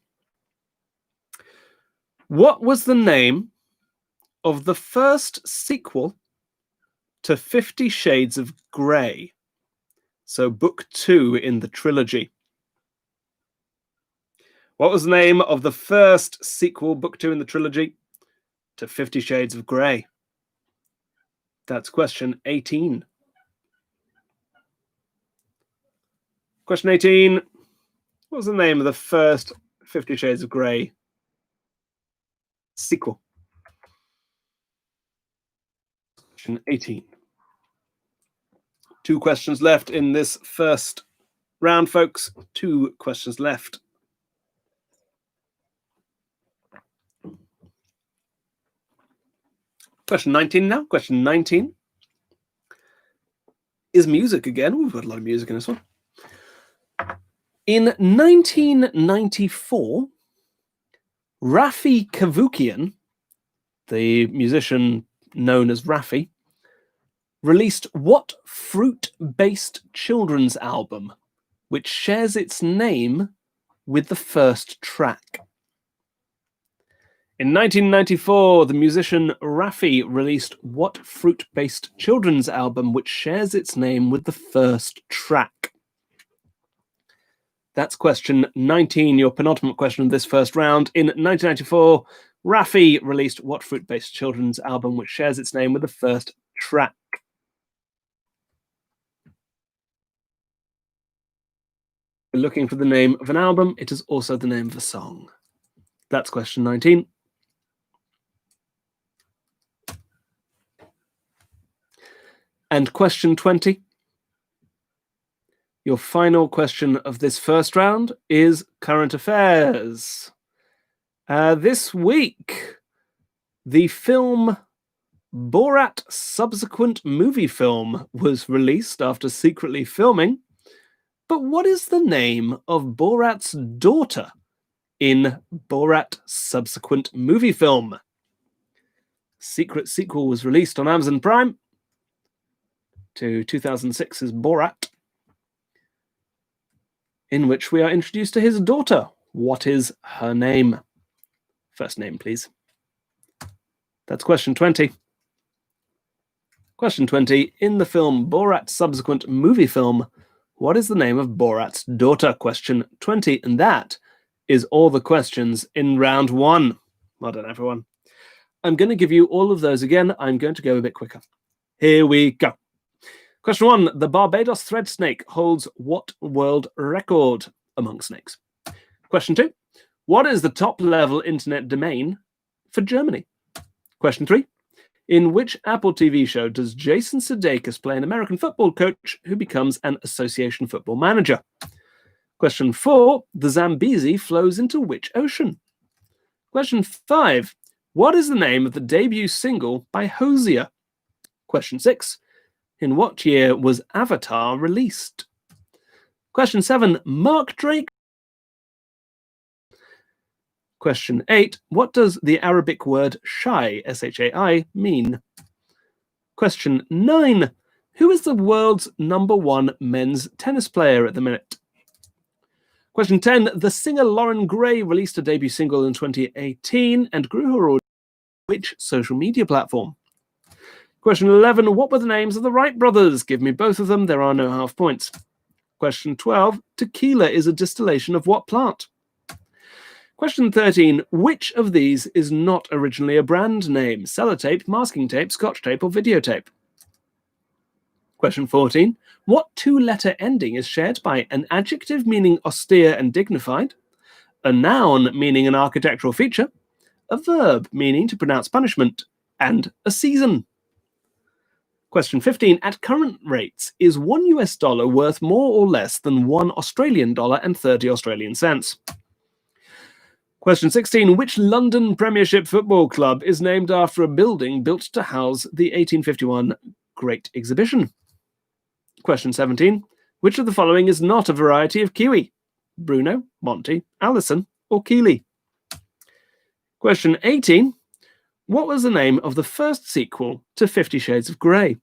What was the name of the first sequel to 50 Shades of Grey? So book 2 in the trilogy. What was the name of the first sequel, book 2 in the trilogy, to 50 Shades of Grey? That's question 18. Question 18. What was the name of the first 50 Shades of Grey sequel? Question 18. 2 questions left in this first round, folks. 2 questions left. Question 19 now. Question 19 is music again. We've got a lot of music in this one. In 1994, Rafi Kavukian, the musician known as Rafi, released what fruit-based children's album, which shares its name with the first track? In 1994, the musician Rafi released what fruit-based children's album, which shares its name with the first track? That's question 19, your penultimate question of this first round. In 1994, Rafi released what fruit-based children's album, which shares its name with the first track? We're looking for the name of an album. It is also the name of a song. That's question 19. And question 20, your final question of this first round, is current affairs. This week, the film Borat subsequent movie film was released after secretly filming. But what is the name of Borat's daughter in Borat subsequent movie film? Secret sequel was released on Amazon Prime to 2006's Borat, in which we are introduced to his daughter. What is her name? First name, please. That's question 20. Question 20. In the film Borat subsequent movie film, what is the name of Borat's daughter? Question 20. And that is all the questions in round 1. Well done, everyone. I'm going to give you all of those again. I'm going to go a bit quicker. Here we go. Question 1. The Barbados thread snake holds what world record among snakes? Question 2. What is the top level internet domain for Germany? Question 3. In which Apple TV show does Jason Sudeikis play an American football coach who becomes an association football manager? Question 4. The Zambezi flows into which ocean? Question 5. What is the name of the debut single by Hosier? Question 6. In what year was Avatar released? Question 7. Mark Drake. Question 8. What does the Arabic word shai, S-H-A-I, mean? Question 9. Who is the world's #1 men's tennis player at the minute? Question 10. The singer Lauren Gray released a debut single in 2018 and grew her audience on which social media platform? Question 11. What were the names of the Wright brothers? Give me both of them. There are no half points. Question 12. Tequila is a distillation of what plant? Question 13. Which of these is not originally a brand name? Sellotape, masking tape, scotch tape, or videotape? Question 14. What two-letter ending is shared by an adjective meaning austere and dignified, a noun meaning an architectural feature, a verb meaning to pronounce punishment, and a season? Question 15. At current rates, is $1 worth more or less than $1 Australian and 30 Australian cents? Question 16. Which London Premiership football club is named after a building built to house the 1851 Great Exhibition? Question 17. Which of the following is not a variety of kiwi? Bruno, Monty, Allison, or Keeley? Question 18. What was the name of the first sequel to 50 Shades of Grey?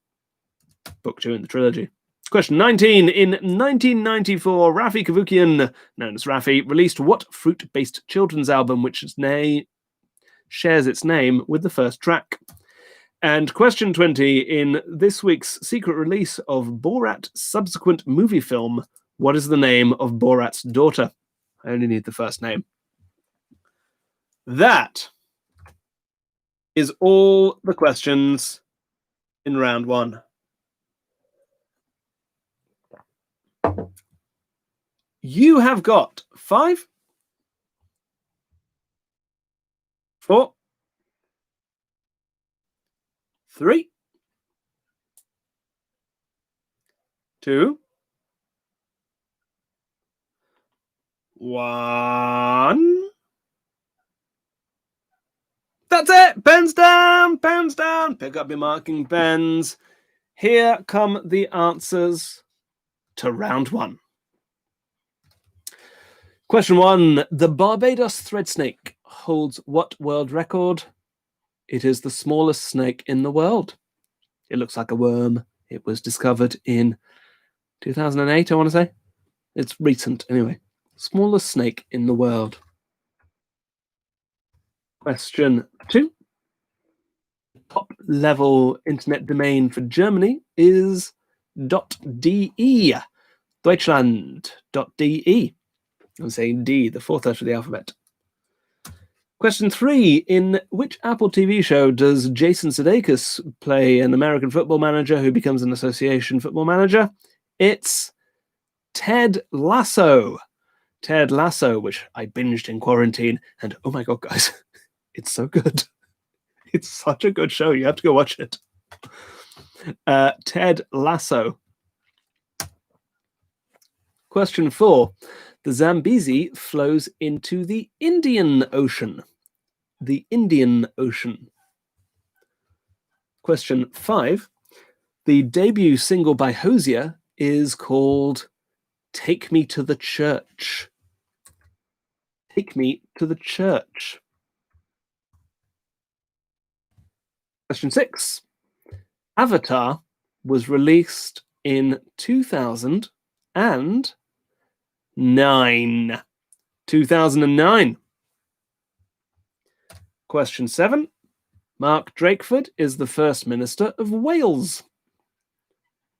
Book 2 in the trilogy. Question 19. In 1994, Rafi Kavukian, known as Rafi, released what fruit-based children's album which shares its name with the first track? And question 20. In this week's secret release of Borat's subsequent movie film, what is the name of Borat's daughter? I only need the first name. That is all the questions in round 1. You have got 5, 4, 3, 2, 1. That's it. Pens down, pens down. Pick up your marking pens. Here come the answers to round 1. Question 1. The Barbados thread snake holds what world record? It is the smallest snake in the world. It looks like a worm. It was discovered in 2008, I want to say. It's recent, anyway. Smallest snake in the world. Question 2. Top-level internet domain for Germany is .de. Deutschland.de. I'm saying D, the fourth letter of the alphabet. Question 3. In which Apple TV show does Jason Sudeikis play an American football manager who becomes an association football manager? It's Ted Lasso. Ted Lasso, which I binged in quarantine. And oh my God, guys, it's so good. It's such a good show. You have to go watch it. Ted Lasso. Question 4. The Zambezi flows into the Indian Ocean. The Indian Ocean. Question 5. The debut single by Hosier is called Take Me to the Church. Take Me to the Church. Question 6. Avatar was released in 2009. 2009. Question 7. Mark Drakeford is the First Minister of Wales.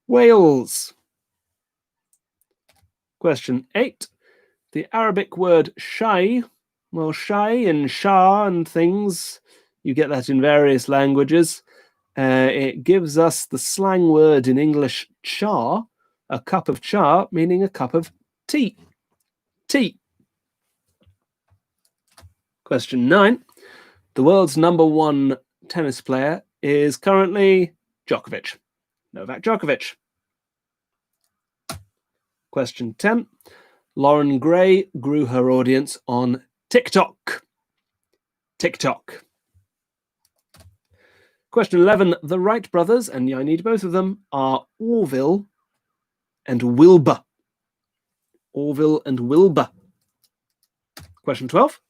Wales. Question 8. The Arabic word shai, well, shai and shah and things, you get that in various languages. It gives us the slang word in English, cha, a cup of cha, meaning a cup of tea. Tea. Question 9. The world's #1 tennis player is currently Djokovic. Novak Djokovic. Question 10. Lauren Gray grew her audience on TikTok. TikTok. Question 11. The Wright brothers, and I need both of them, are Orville and Wilbur. Orville and Wilbur. Question 12.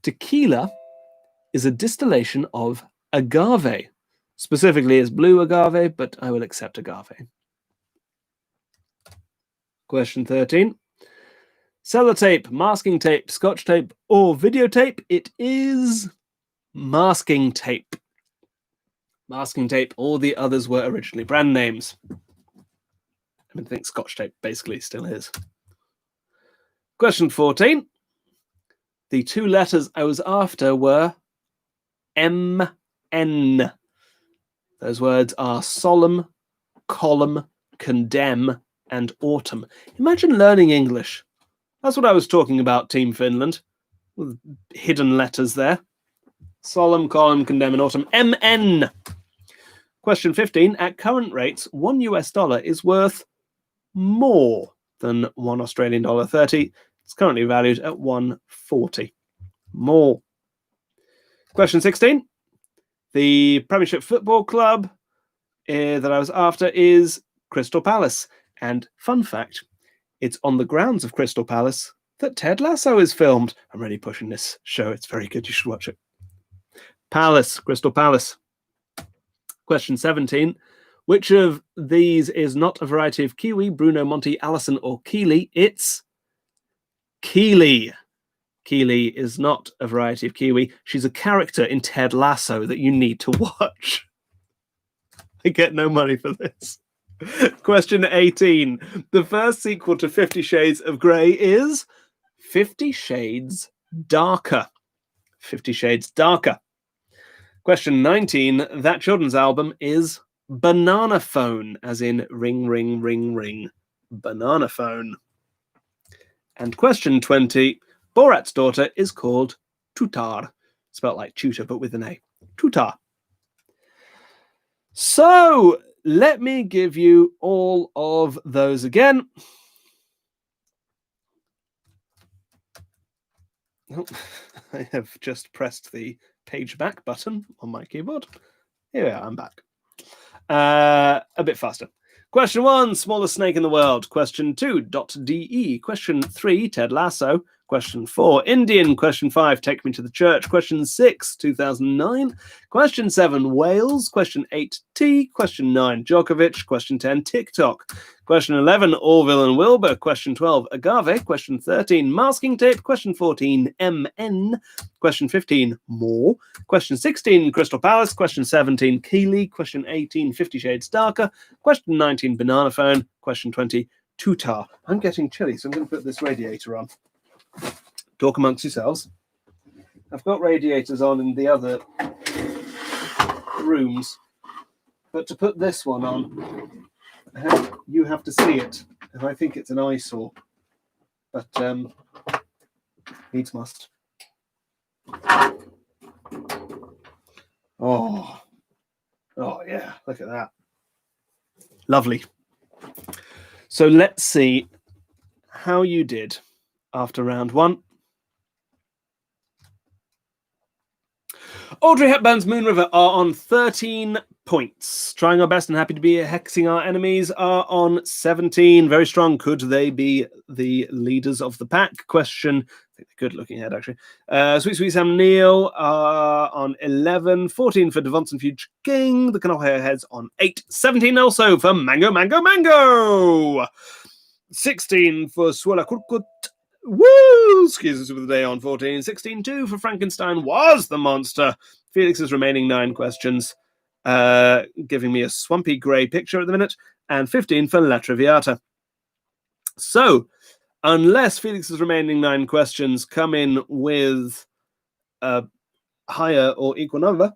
Tequila is a distillation of agave. Specifically, it's blue agave, but I will accept agave. Question 13. Sellotape, masking tape, scotch tape, or videotape? It is masking tape. Masking tape. All the others were originally brand names. I think scotch tape basically still is. Question 14. The two letters I was after were M-N. Those words are solemn, column, condemn, and autumn. Imagine learning English. That's what I was talking about, Team Finland. With hidden letters there. Solemn, column, condemn, and autumn. M-N. Question 15. At current rates, $1 is worth more than $1 Australian dollar 30. It's currently valued at 140. More. Question 16. The Premiership Football Club that I was after is Crystal Palace. And fun fact, it's on the grounds of Crystal Palace that Ted Lasso is filmed. I'm really pushing this show. It's very good. You should watch it. Palace, Crystal Palace. Question 17. Which of these is not a variety of kiwi, Bruno, Monty, Allison, or Keely? It's Keely. Keely is not a variety of kiwi. She's a character in Ted Lasso that you need to watch. I get no money for this. Question 18. The first sequel to 50 Shades of Grey is 50 Shades Darker. 50 Shades Darker. Question 19. That children's album is Banana Phone, as in ring, ring, ring, ring. Banana Phone. And question 20. Borat's daughter is called Tutar. Spelled like tutor, but with an A. Tutar. So, let me give you all of those again. Oh, I have just pressed the page back button on my keyboard. Here we are, I'm back. A bit faster. Question 1, smallest snake in the world. Question 2, .de. Question 3, Ted Lasso. Question 4, Indian. Question 5, Take Me to the Church. Question 6, 2009. Question 7, Wales. Question 8, T. Question 9, Djokovic. Question 10, TikTok. Question 11, Orville and Wilbur. Question 12, Agave. Question 13, Masking Tape. Question 14, MN. Question 15, More. Question 16, Crystal Palace. Question 17, Keely. Question 18, 50 Shades Darker. Question 19, Banana Phone. Question 20, Tutar. I'm getting chilly, so I'm going to put this radiator on. Talk amongst yourselves. I've got radiators on in the other rooms, but to put this one on, you have to see it, and I think it's an eyesore, but needs must. Oh yeah, look at that. Lovely. So let's see how you did after round 1. Audrey Hepburn's Moon River are on 13 points. Trying Our Best and Happy to Be Hexing Our Enemies are on 17. Very strong. Could they be the leaders of the pack? Question. I think they're good looking ahead, actually. Sweet Sweet Sam Neill are on 11. 14 for Devonson Fuge King. The Canoe Heads on 8. 17 also for Mango, Mango, Mango. 16 for Swala Kurkut. Woo! Excuse us for the day on 14. 16-2 for Frankenstein Was the Monster. Felix's remaining 9 questions, giving me a swampy grey picture at the minute. And 15 for La Traviata. So, unless Felix's remaining 9 questions come in with a higher or equal number,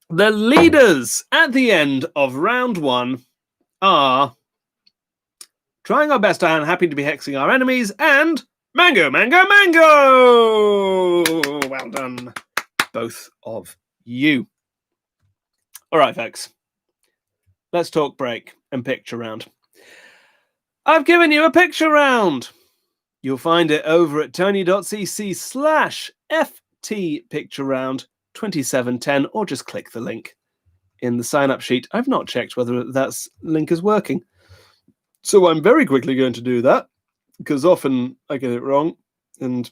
the leaders at the end of round 1 are Trying Our Best and Happy to Be Hexing Our Enemies, and Mango, Mango, Mango! Well done, both of you. All right, folks. Let's talk break and picture round. I've given you a picture round. You'll find it over at tony.cc/FT picture round 2710, or just click the link in the sign-up sheet. I've not checked whether that link is working, so I'm very quickly going to do that, because often I get it wrong, and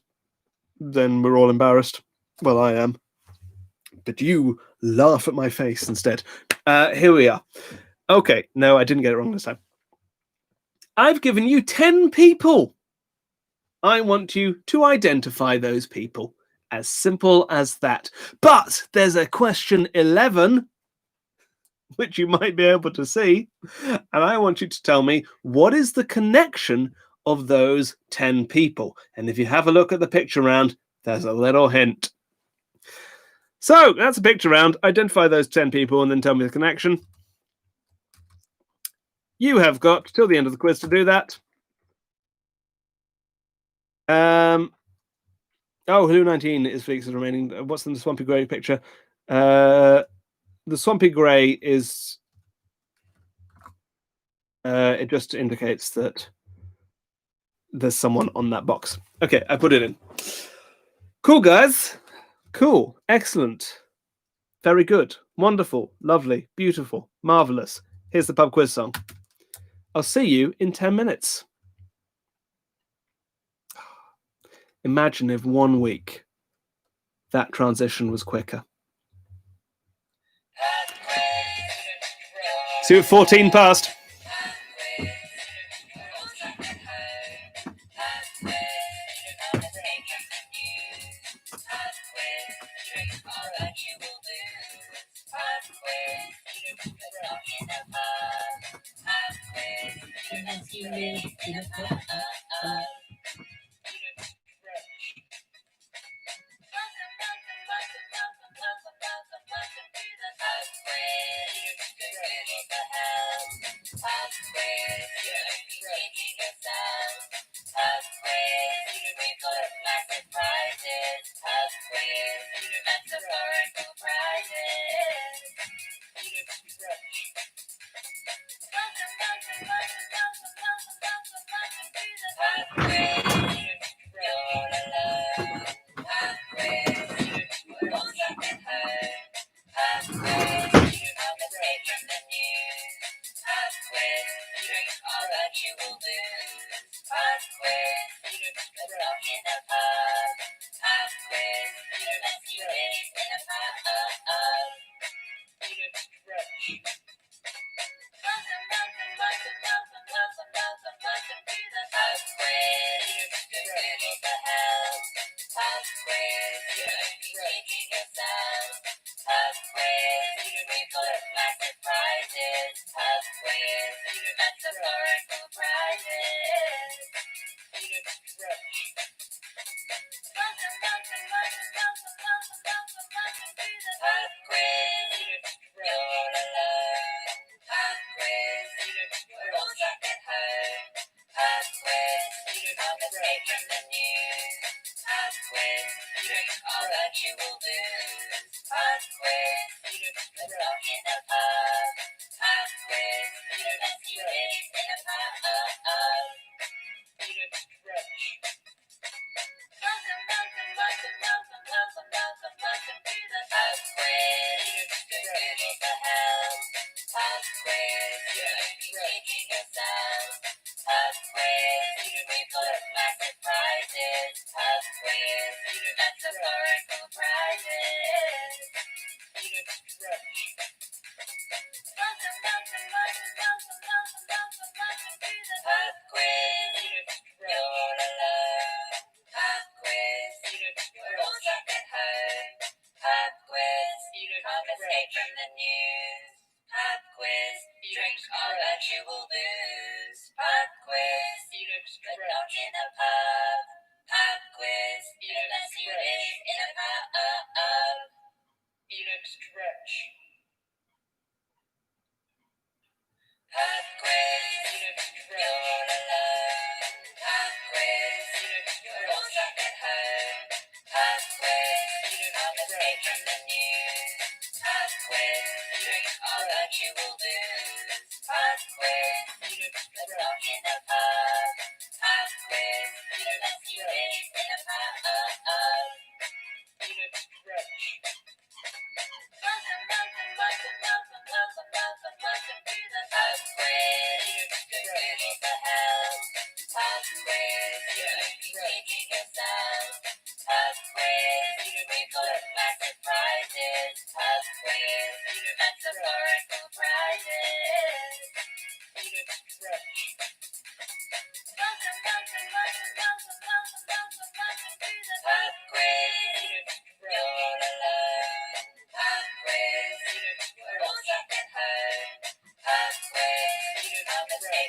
then we're all embarrassed. Well, I am. But you laugh at my face instead. Here we are. Okay, no, I didn't get it wrong this time. I've given you 10 people. I want you to identify those people. As simple as that. But there's a question 11, which you might be able to see, and I want you to tell me what is the connection of those 10 people. And if you have a look at the picture round, there's a little hint. So that's a picture round. Identify those 10 people and then tell me the connection. You have got till the end of the quiz to do that. Who 19 is Felix's remaining. What's in the Swampy Grey picture? The Swampy Grey is. It just indicates that there's someone on that box. Okay, I put it in. Cool, guys. Cool. Excellent. Very good. Wonderful. Lovely. Beautiful. Marvelous. Here's the pub quiz song. I'll see you in 10 minutes. Imagine if 1 week that transition was quicker. See you at 14 past.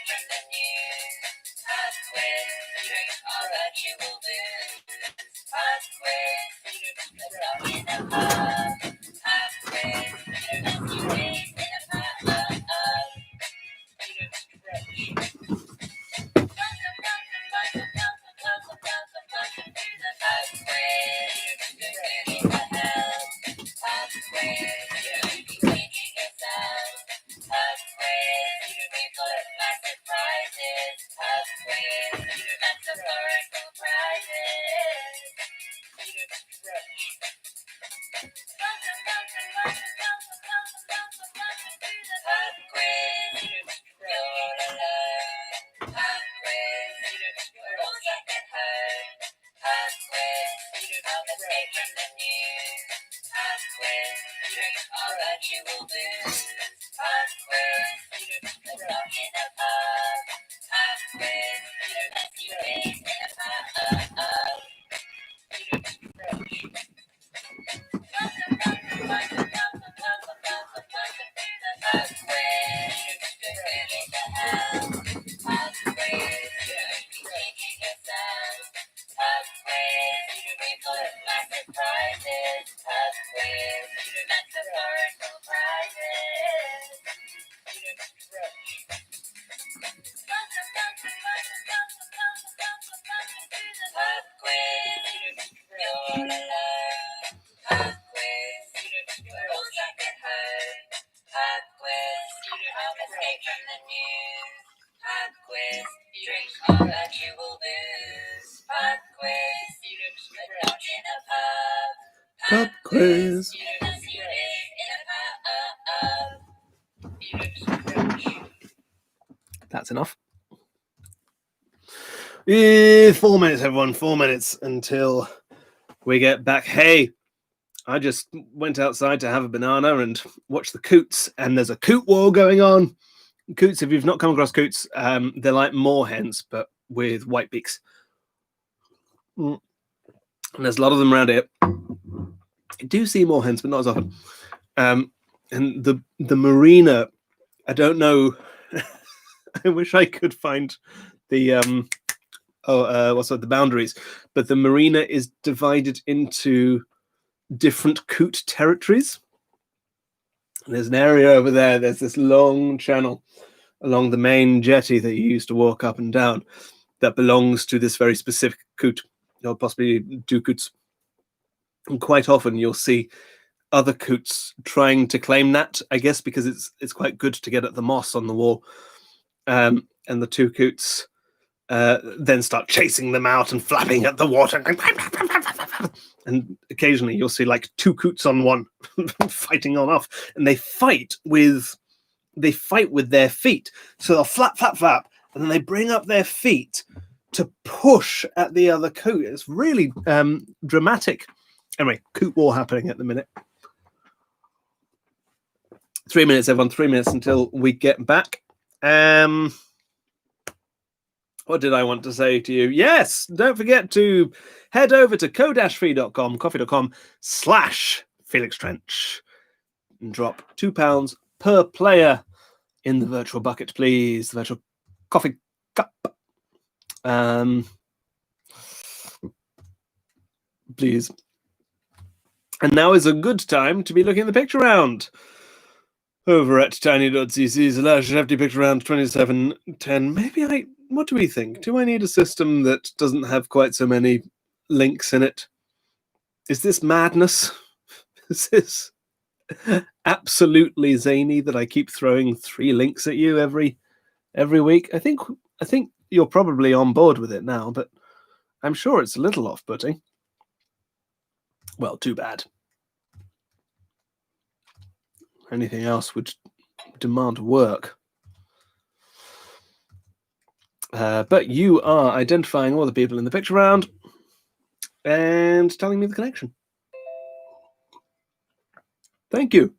from the news. Pop quiz, drink all that you will lose. Pop quiz, let's talk in a pub. Pop quiz, let's do days in a pub. Welcome to the pub quiz. Good food in the house. Pub quiz, you'll be thinking yourself. Pub quiz, we've got massive prizes. Pub quiz, metaphorical prizes. Welcome to the pub quiz. You're all alone. Pub quiz, we're all stuck at home. Pub quiz, help escape from the news. Pub quiz, drink all that you will lose. Pub quiz, let's talk in a pub. Pub quiz, let's do days in a pub. Welcome to the pub quiz. Good food in the house. Pub quiz, you'll be thinking yourself. Pub quiz, we've got massive prizes. Pub quiz, metaphorical prizes. Welcome to the pub quiz. You're all alone. Pub quiz, we're all stuck at home. Pub quiz, help escape from the news. Pub quiz, drink all that you will lose. Pub quiz, but not in a pub. Pub quiz. Let's do it in a pub. That's enough. 4 minutes, everyone. 4 minutes until we get back. Hey, I just went outside to have a banana and watch the coots, and there's a coot war going on. Coots, if you've not come across coots, they're like moorhens, but with white beaks. And there's a lot of them around here. I do see moorhens, but not as often. And the marina, I don't know. I wish I could find the the boundaries, but the marina is divided into different coot territories. And there's an area over there. There's this long channel along the main jetty that you used to walk up and down that belongs to this very specific coot, or possibly two coots. And quite often you'll see other coots trying to claim that, I guess, because it's quite good to get at the moss on the wall. And the two coots then start chasing them out and flapping at the water. And occasionally you'll see like two coots on one fighting on off, and they fight with their feet. So they'll flap, flap, flap, and then they bring up their feet to push at the other coot. It's really dramatic. Anyway, coot war happening at the minute. 3 minutes, everyone. 3 minutes until we get back. What did I want to say to you? Yes, don't forget to head over to co-free.com, coffee.com/Felix Trench, and drop £2 per player in the virtual bucket, please. The virtual coffee cup. Please. And now is a good time to be looking at the picture round. Over at tiny.cc/FD picture round 2710. Maybe what do we think? Do I need a system that doesn't have quite so many links in it? Is this madness? Is this absolutely zany that I keep throwing 3 links at you every week? I think you're probably on board with it now, but I'm sure it's a little off-putting. Well, too bad. Anything else would demand work. But you are identifying all the people in the picture round and telling me the connection. Thank you.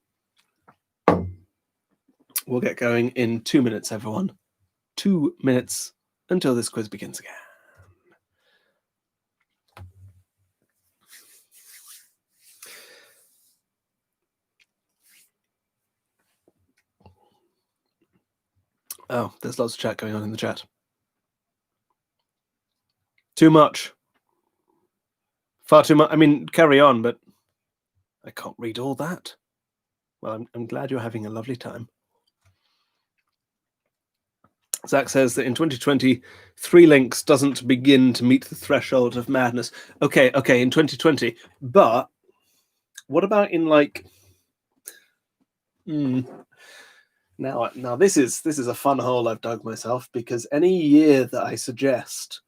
We'll get going in 2 minutes, everyone. 2 minutes until this quiz begins again. Oh, there's lots of chat going on in the chat. Too much. Far too much. I mean, carry on, but I can't read all that. Well, I'm glad you're having a lovely time. Zach says that in 2020, 3 links doesn't begin to meet the threshold of madness. Okay, in 2020. But what about in like... Now this is a fun hole I've dug myself, because any year that I suggest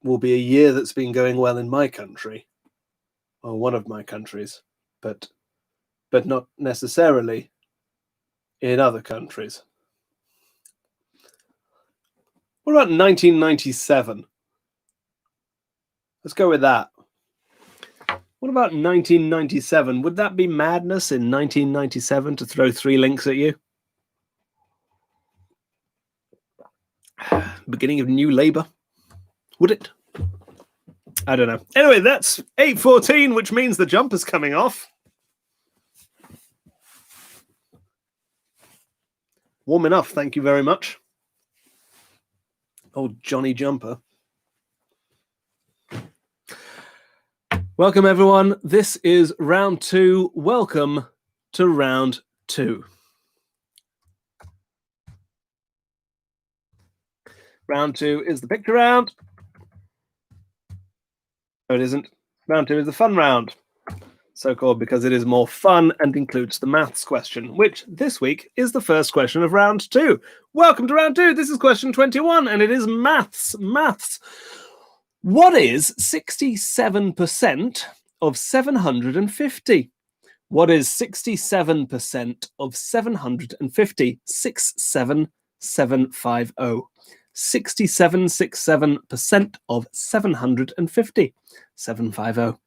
will be a year that's been going well in my country, or one of my countries, but not necessarily in other countries. What about 1997? Let's go with that. What about 1997? Would that be madness in 1997 to throw 3 links at you? Beginning of New Labour? Would it? I don't know. Anyway, that's 8:14, which means the jumper's coming off. Warm enough, thank you very much. Old Johnny Jumper. Welcome, everyone. This is round 2. Welcome to round 2. Round 2 is the picture round. No, it isn't. Round 2 is the fun round. So called because it is more fun and includes the maths question, which this week is the first question of round 2. Welcome to round 2. This is question 21, and it is maths. Maths. What is 67% of 750? What is 67% of 750? 67750. 67% of 750. 750.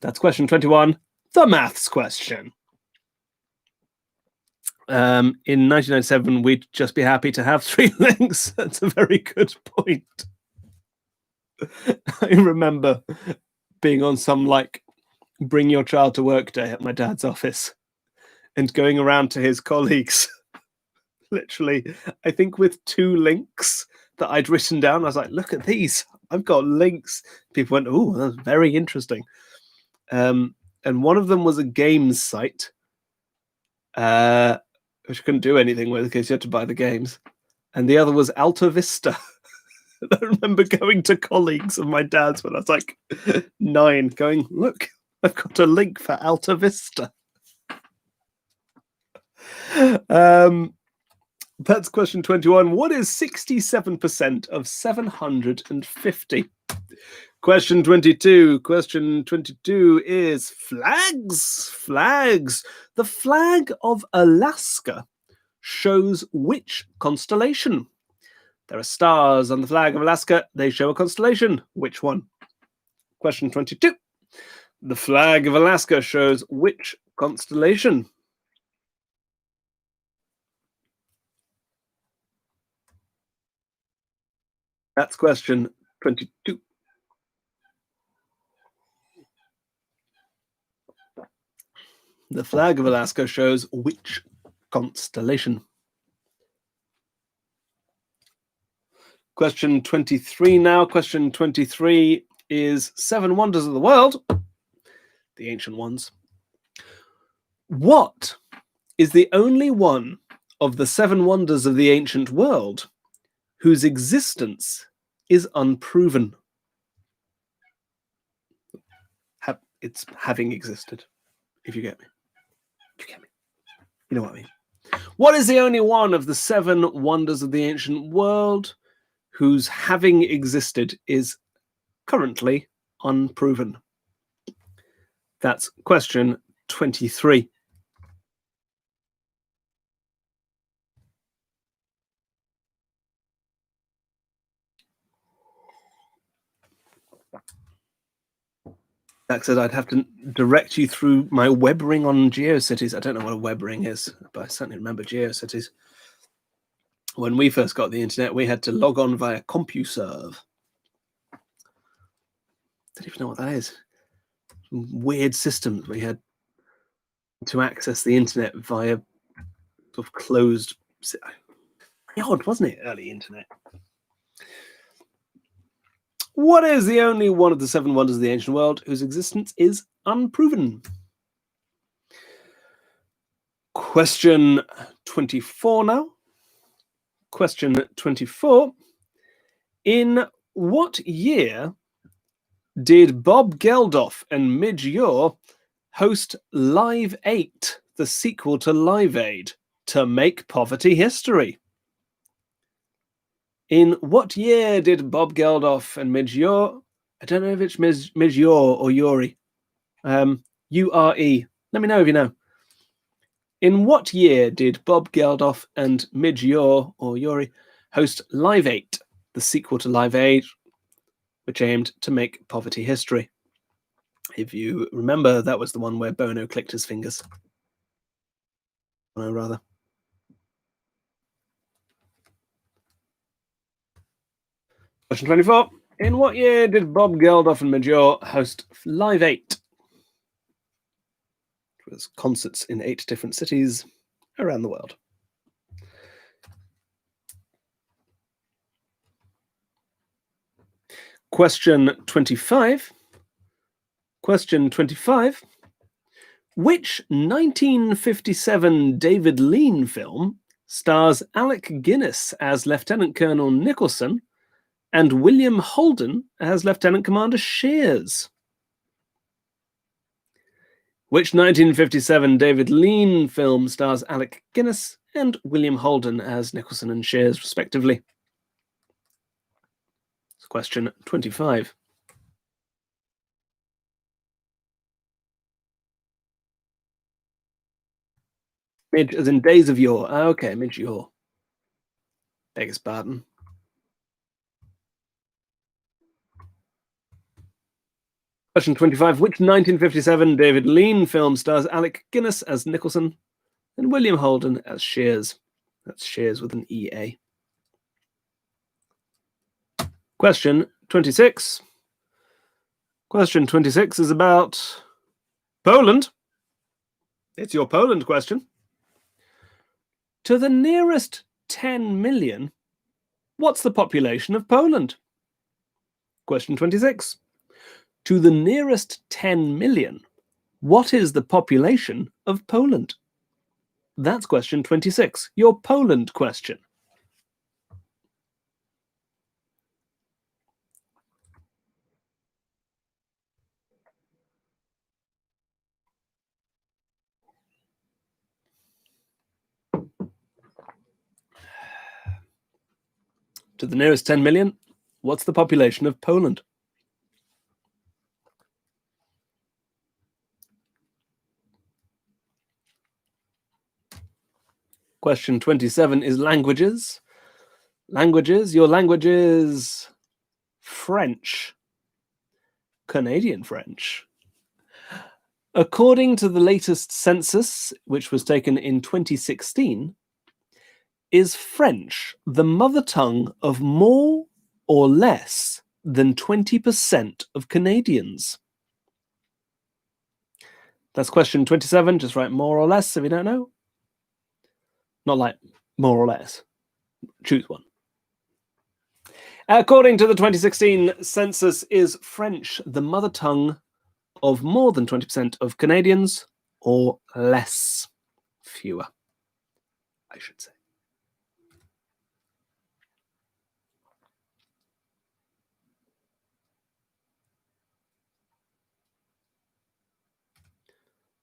That's question 21, the maths question. In 1997, we'd just be happy to have 3 links. That's a very good point. I remember being on some like bring your child to work day at my dad's office and going around to his colleagues, literally, I think with 2 links that I'd written down. I was like, look at these, I've got links. People went, oh, that's very interesting. And one of them was a games site, which I couldn't do anything with because you had to buy the games. And the other was Alta Vista. I remember going to colleagues of my dad's when I was like 9, going, look, I've got a link for Alta Vista. That's question 21. What is 67% of 750? Question 22. Question 22 is flags. Flags. The flag of Alaska shows which constellation? There are stars on the flag of Alaska. They show a constellation. Which one? Question 22. The flag of Alaska shows which constellation? That's question 22. The flag of Alaska shows which constellation? Question 23 now. Question 23 is 7 wonders of the world, the ancient ones. What is the only one of the 7 wonders of the ancient world whose existence is unproven? It's having existed, if you get me. You get me. You know what I mean. What is the only one of the 7 wonders of the ancient world whose having existed is currently unproven? That's question 23. That said, I'd have to direct you through my web ring on GeoCities. I don't know what a web ring is, but I certainly remember GeoCities. When we first got the internet, we had to log on via CompuServe. Don't even know what that is. Some weird systems we had to access the internet via sort of closed. Odd, wasn't it? Early internet. What is the only one of the 7 wonders of the ancient world whose existence is unproven? Question 24 now. Question 24. In what year did Bob Geldof and Midge Ure host Live 8, the sequel to Live Aid, to make poverty history? In what year did Bob Geldof and Midge Ure, I don't know if it's Midge Ure or Yuri, U-R-E, let me know if you know. In what year did Bob Geldof and Midge Ure or Yuri host Live 8, the sequel to Live Aid, which aimed to make poverty history? If you remember, that was the one where Bono clicked his fingers. No, rather. Question 24. In what year did Bob Geldof and Midge Ure host Live 8? It was concerts in 8 different cities around the world. Question 25. Question 25. Which 1957 David Lean film stars Alec Guinness as Lieutenant Colonel Nicholson and William Holden as Lieutenant Commander Shears? Which 1957 David Lean film stars Alec Guinness and William Holden as Nicholson and Shears, respectively? It's question 25. Midge, as in Days of Yore. Okay, Midge Ure. Beg his pardon. Question 25. Which 1957 David Lean film stars Alec Guinness as Nicholson and William Holden as Shears? That's Shears with an E-A. Question 26. Question 26 is about Poland. It's your Poland question. To the nearest 10 million, what's the population of Poland? Question 26. To the nearest 10 million, what is the population of Poland? That's question 26, your Poland question. To the nearest 10 million, what's the population of Poland? Question 27 is languages. Languages, your language is French. Canadian French. According to the latest census, which was taken in 2016, is French the mother tongue of more or less than 20% of Canadians? That's question 27. Just write more or less if you don't know. Not like more or less. Choose one. According to the 2016 census, is French the mother tongue of more than 20% of Canadians or less? Fewer, I should say.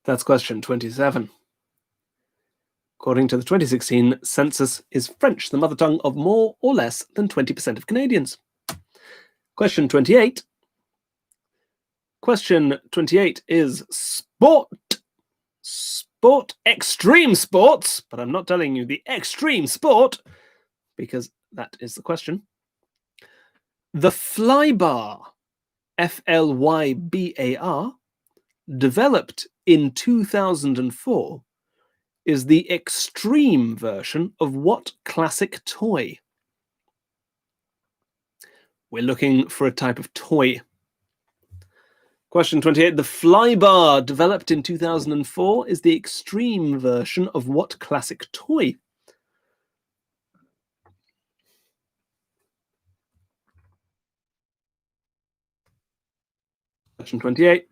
That's question 27. According to the 2016 census, is French the mother tongue of more or less than 20% of Canadians? Question 28. Question 28 is sport. Sport, extreme sports, but I'm not telling you the extreme sport because that is the question. The Flybar, F-L-Y-B-A-R, developed in 2004, is the extreme version of what classic toy? We're looking for a type of toy. Question 28. The Flybar, developed in 2004, is the extreme version of what classic toy? Question 28.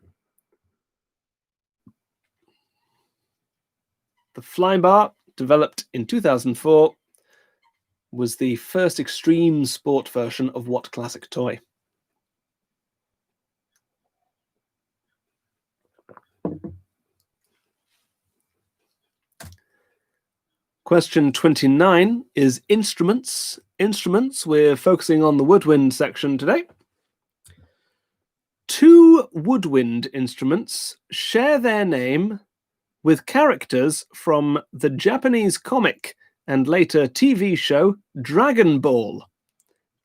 The Flybar, developed in 2004, was the first extreme sport version of what classic toy? Question 29 is instruments. Instruments, we're focusing on the woodwind section today. Two woodwind instruments share their name with characters from the Japanese comic and later TV show Dragon Ball.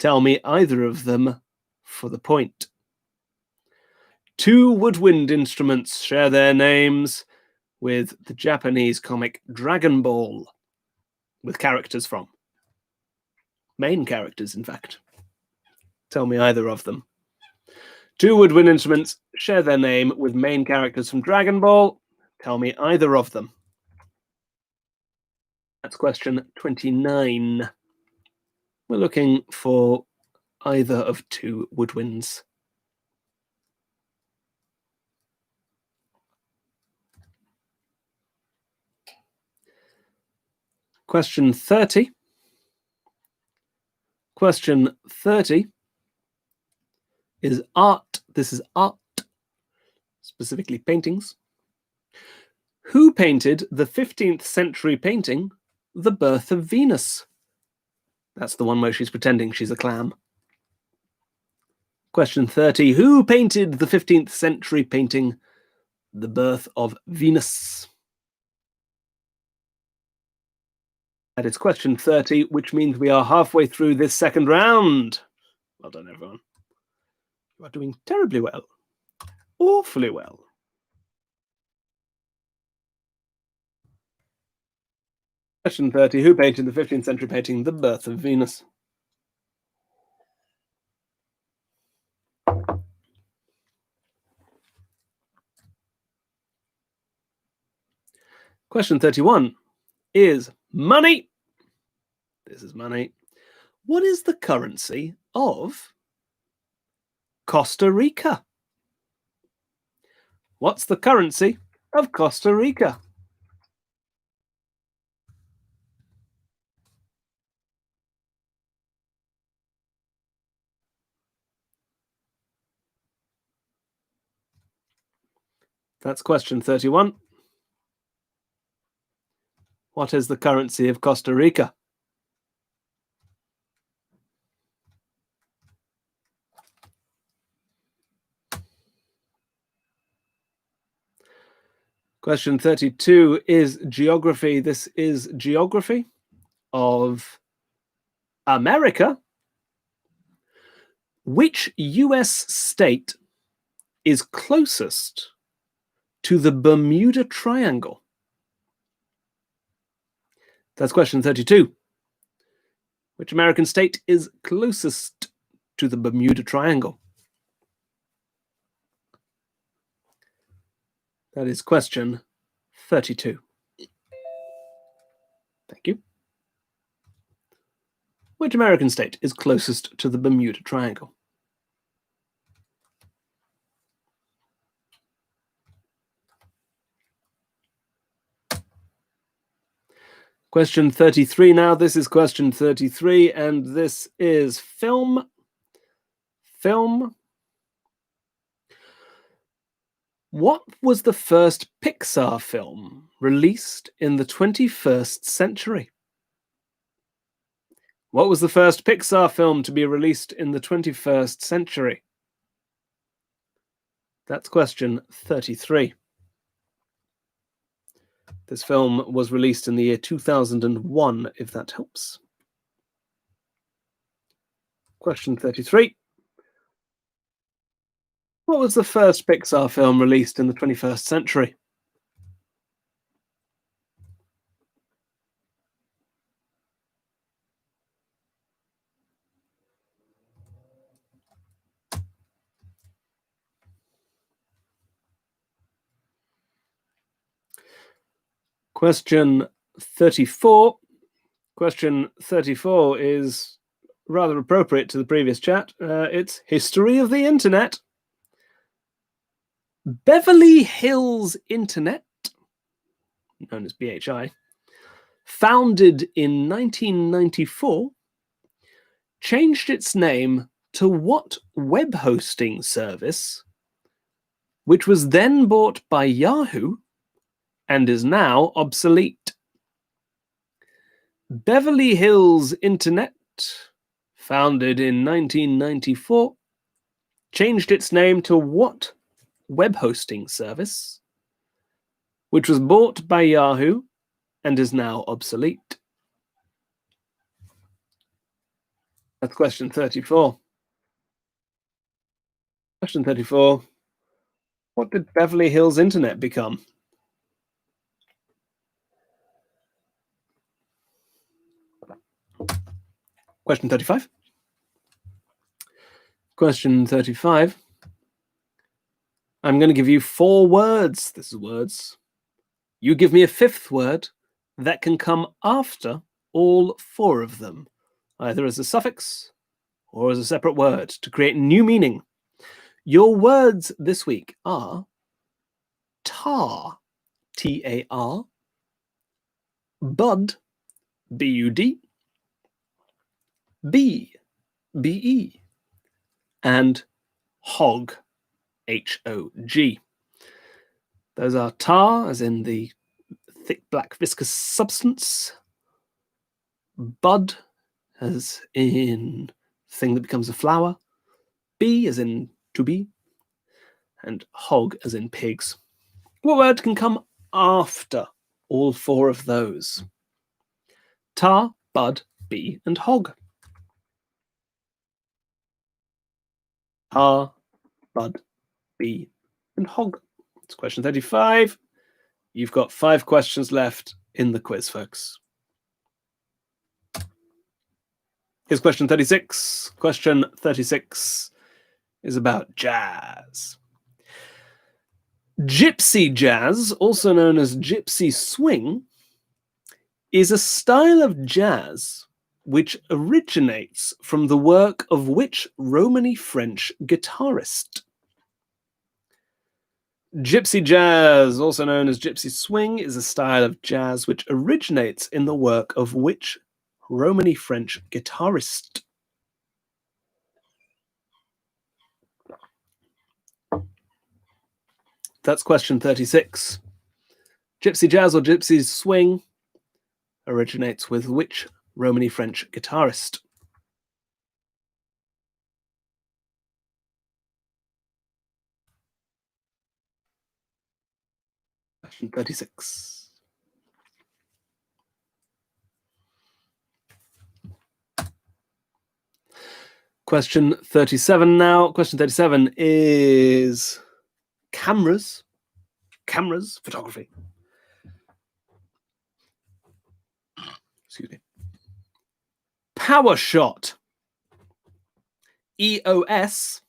Tell me either of them for the point. Two woodwind instruments share their names with the Japanese comic Dragon Ball, with characters from. Main characters, in fact. Tell me either of them. Two woodwind instruments share their name with main characters from Dragon Ball. Tell me either of them. That's question 29. We're looking for either of two woodwinds. Question 30. Question 30 is art. This is art, specifically paintings. Who painted the 15th century painting, The Birth of Venus? That's the one where she's pretending she's a clam. Question 30. Who painted the 15th century painting, The Birth of Venus? That is question 30, which means we are halfway through this second round. Well done, everyone. You are doing terribly well. Awfully well. Question 30. Who painted the 15th century painting, The Birth of Venus? Question 31 is money. This is money. What is the currency of Costa Rica? What's the currency of Costa Rica? That's question 31. What is the currency of Costa Rica? Question 32 is geography. This is geography of America. Which US state is closest to the Bermuda Triangle? That's question 32. Which American state is closest to the Bermuda Triangle? That is question 32. Thank you. Which American state is closest to the Bermuda Triangle? Question 33 now. This is question 33, and this is film. Film. What was the first Pixar film released in the 21st century? What was the first Pixar film to be released in the 21st century? That's question 33. This film was released in the year 2001, if that helps. Question 33. What was the first Pixar film released in the 21st century? Question 34. Question 34 is rather appropriate to the previous chat. It's history of the internet. Beverly Hills Internet, known as BHI, founded in 1994, changed its name to what web hosting service, which was then bought by Yahoo and is now obsolete? Beverly Hills Internet, founded in 1994, changed its name to what web hosting service, which was bought by Yahoo and is now obsolete? That's question 34. Question 34. What did Beverly Hills Internet become? Question 35. Question 35. I'm going to give you 4 words. This is words. You give me a 5th word that can come after all 4 of them, either as a suffix or as a separate word, to create new meaning. Your words this week are tar, T-A-R, bud, B-U-D, bee, B-E, and hog, H-O-G. Those are tar, as in the thick black viscous substance, bud, as in thing that becomes a flower, bee, as in to be, and hog, as in pigs. What word can come after all 4 of those? Tar, bud, bee, and hog. Tar, bud, bee, and hog. It's question 35. You've got 5 questions left in the quiz, folks. Here's question 36. Question 36 is about jazz. Gypsy jazz, also known as gypsy swing, is a style of jazz which originates from the work of which Romany French guitarist? Gypsy jazz, also known as gypsy swing, is a style of jazz which originates in the work of which Romany French guitarist? That's question 36. Gypsy jazz or gypsy swing originates with which Romany French guitarist? Question 36. Question 37 now. Question 37 is cameras. Cameras, photography. Excuse me. PowerShot, EOS,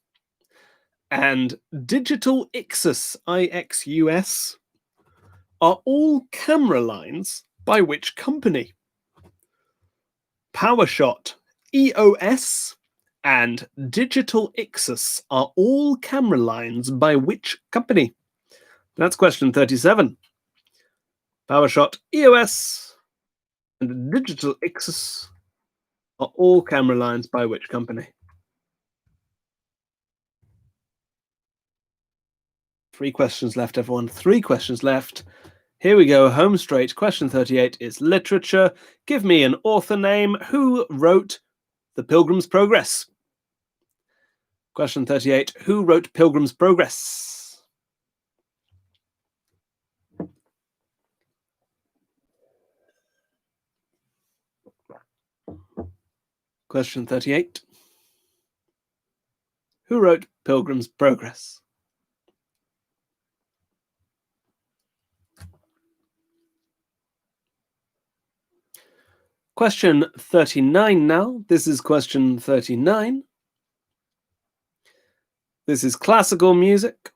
and Digital Ixus, IXUS, are all camera lines by which company? PowerShot, EOS, and Digital Ixus are all camera lines by which company? That's question 37. PowerShot, EOS, and Digital Ixus are all camera lines by which company? 3 questions left, everyone. 3 questions left. Here we go, home straight. Question 38 is literature. Give me an author name. Who wrote The Pilgrim's Progress? Question 38, who wrote Pilgrim's Progress? Question 38, who wrote Pilgrim's Progress? Question 39 now. This is question 39. This is classical music.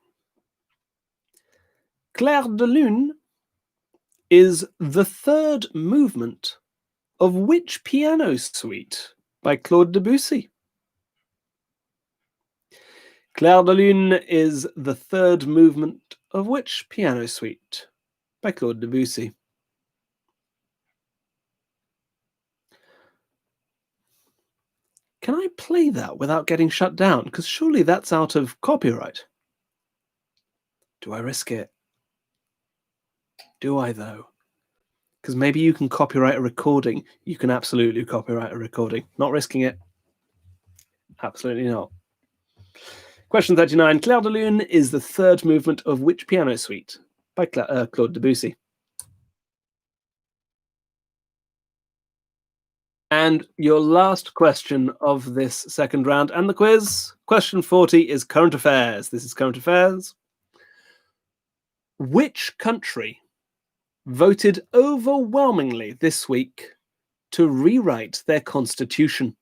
Clair de Lune is the 3rd movement of which piano suite by Claude Debussy? Clair de Lune is the third movement of which piano suite by Claude Debussy? Can I play that without getting shut down? Because surely that's out of copyright. Do I risk it? Do I, though? Because maybe you can copyright a recording. You can absolutely copyright a recording. Not risking it. Absolutely not. Question 39. Clair de Lune is the third movement of which piano suite by Claude Debussy? And your last question of this second round and the quiz, question 40, is current affairs. This is current affairs. Which country voted overwhelmingly this week to rewrite their constitution?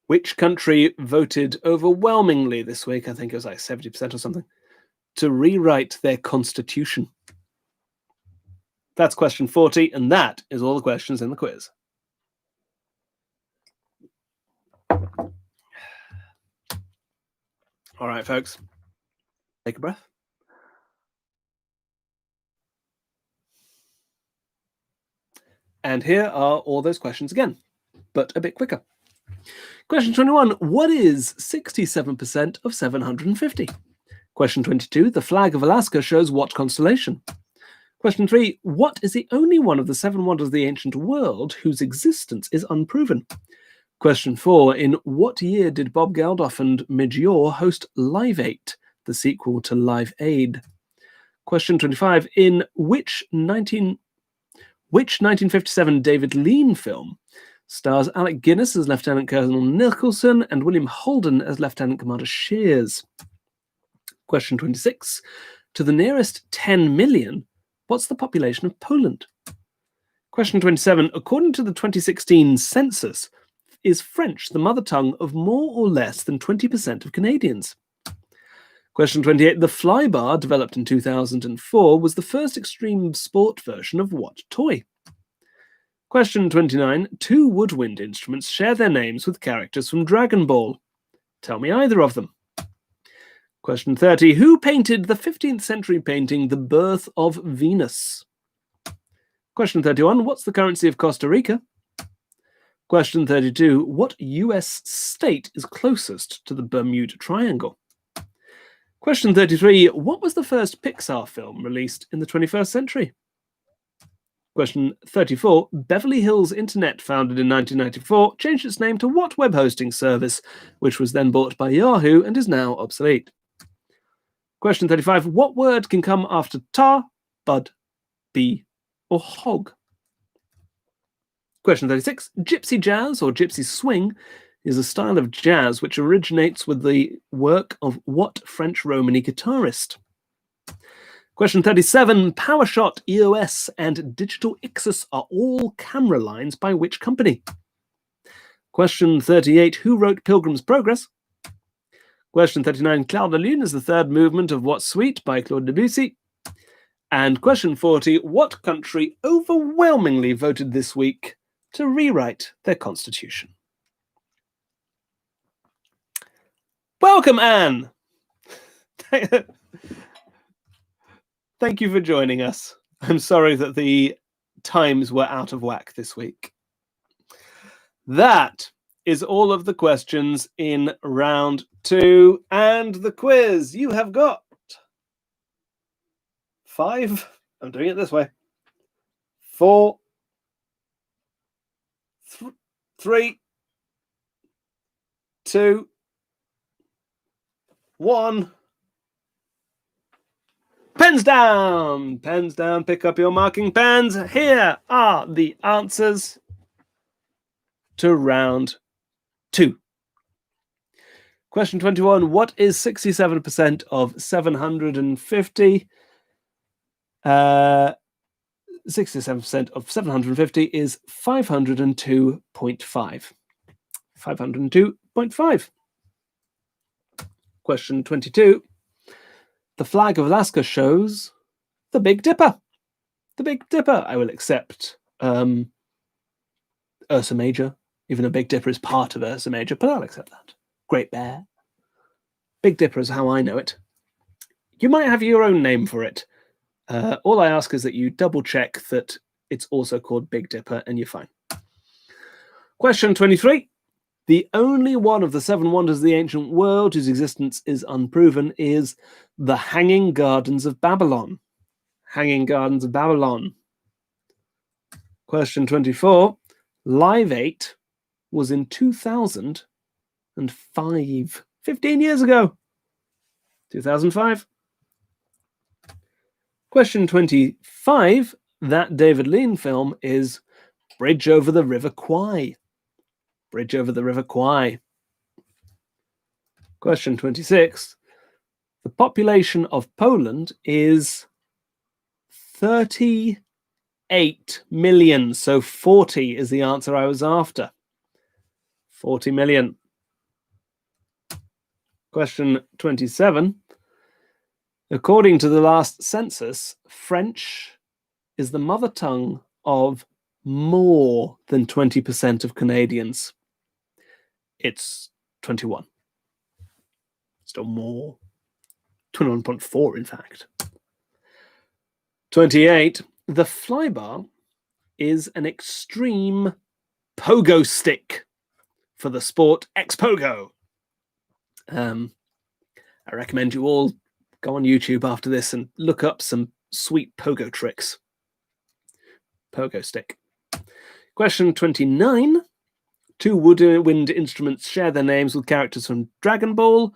Which country voted overwhelmingly this week, I think it was like 70% or something, to rewrite their constitution? That's question 40, and that is all the questions in the quiz. All right, folks, take a breath. And here are all those questions again, but a bit quicker. Question 21, what is 67% of 750? Question 22, the flag of Alaska shows what constellation? Question 3, what is the only one of the 7 wonders of the ancient world whose existence is unproven? Question 4, in what year did Bob Geldof and Midge Ure host Live 8, the sequel to Live Aid? Question 25, in which 1957 David Lean film stars Alec Guinness as Lieutenant Colonel Nicholson and William Holden as Lieutenant Commander Shears? Question 26, to the nearest 10 million, what's the population of Poland? Question 27, according to the 2016 census, is French the mother tongue of more or less than 20% of Canadians? Question 28, the Flybar, developed in 2004, was the first extreme sport version of what toy? Question 29, 2 woodwind instruments share their names with characters from Dragon Ball. Tell me either of them. Question 30, who painted the 15th century painting The Birth of Venus? Question 31, what's the currency of Costa Rica? Question 32, what US state is closest to the Bermuda Triangle? Question 33, what was the first Pixar film released in the 21st century? Question 34, Beverly Hills Internet, founded in 1994, changed its name to what web hosting service, which was then bought by Yahoo and is now obsolete? Question 35, what word can come after tar, bud, bee, or hog? Question 36, gypsy jazz or gypsy swing is a style of jazz which originates with the work of what French Romany guitarist? Question 37, PowerShot, EOS, and Digital Ixus are all camera lines by which company? Question 38, who wrote Pilgrim's Progress? Question 39, Clair de Lune is the third movement of what suite by Claude Debussy? And question 40, what country overwhelmingly voted this week to rewrite their constitution? Welcome, Anne! Thank you for joining us. I'm sorry that the times were out of whack this week. That is all of the questions in round 2 and the quiz. You have got 5. I'm doing it this way. 4, 3, 2, 1. Pens down! Pens down, pick up your marking pens. Here are the answers to round 2. Question 21, what is 67% of 750? 67% of 750 is 502.5. 502.5. Question 22. The flag of Alaska shows the Big Dipper. The Big Dipper. I will accept Ursa Major, even though Big Dipper is part of Ursa Major, but I'll accept that. Great Bear. Big Dipper is how I know it. You might have your own name for it. All I ask is that you double check that it's also called Big Dipper and you're fine. Question 23. The only one of the 7 wonders of the ancient world whose existence is unproven is the Hanging Gardens of Babylon. Hanging Gardens of Babylon. Question 24. Live 8 was in 2005. 15 years ago. 2005. Question 25. That David Lean film is Bridge over the River Kwai. Bridge over the River Kwai. Question 26. The population of Poland is 38 million. So 40 is the answer I was after. 40 million. Question 27. According to the last census, French is the mother tongue of more than 20% of Canadians. It's 21. Still more. 21.4, in fact. 28. The flybar is an extreme pogo stick for the sport X-Pogo. I recommend you all go on YouTube after this and look up some sweet pogo tricks. Pogo stick. Question 29. 2 woodwind instruments share their names with characters from Dragon Ball.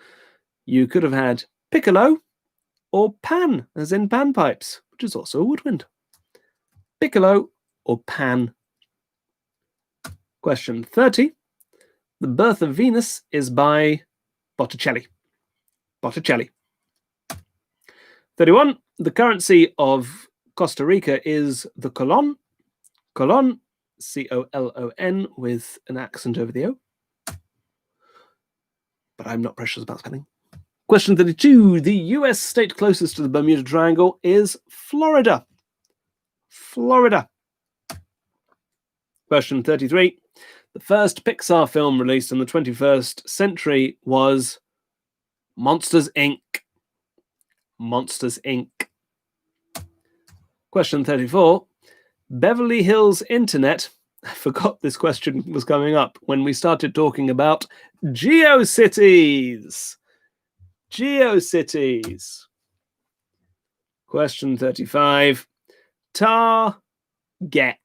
You could have had piccolo or pan, as in panpipes, which is also a woodwind. Piccolo or pan. Question 30. The Birth of Venus is by Botticelli. Botticelli. 31. The currency of Costa Rica is the colon. Colon, C-O-L-O-N, with an accent over the O. But I'm not precious about spelling. Question 32. The US state closest to the Bermuda Triangle is Florida. Florida. Question 33. The first Pixar film released in the 21st century was Monsters, Inc. Monsters, Inc. Question 34. Beverly Hills Internet. I forgot this question was coming up when we started talking about GeoCities. GeoCities. Question 35. Target,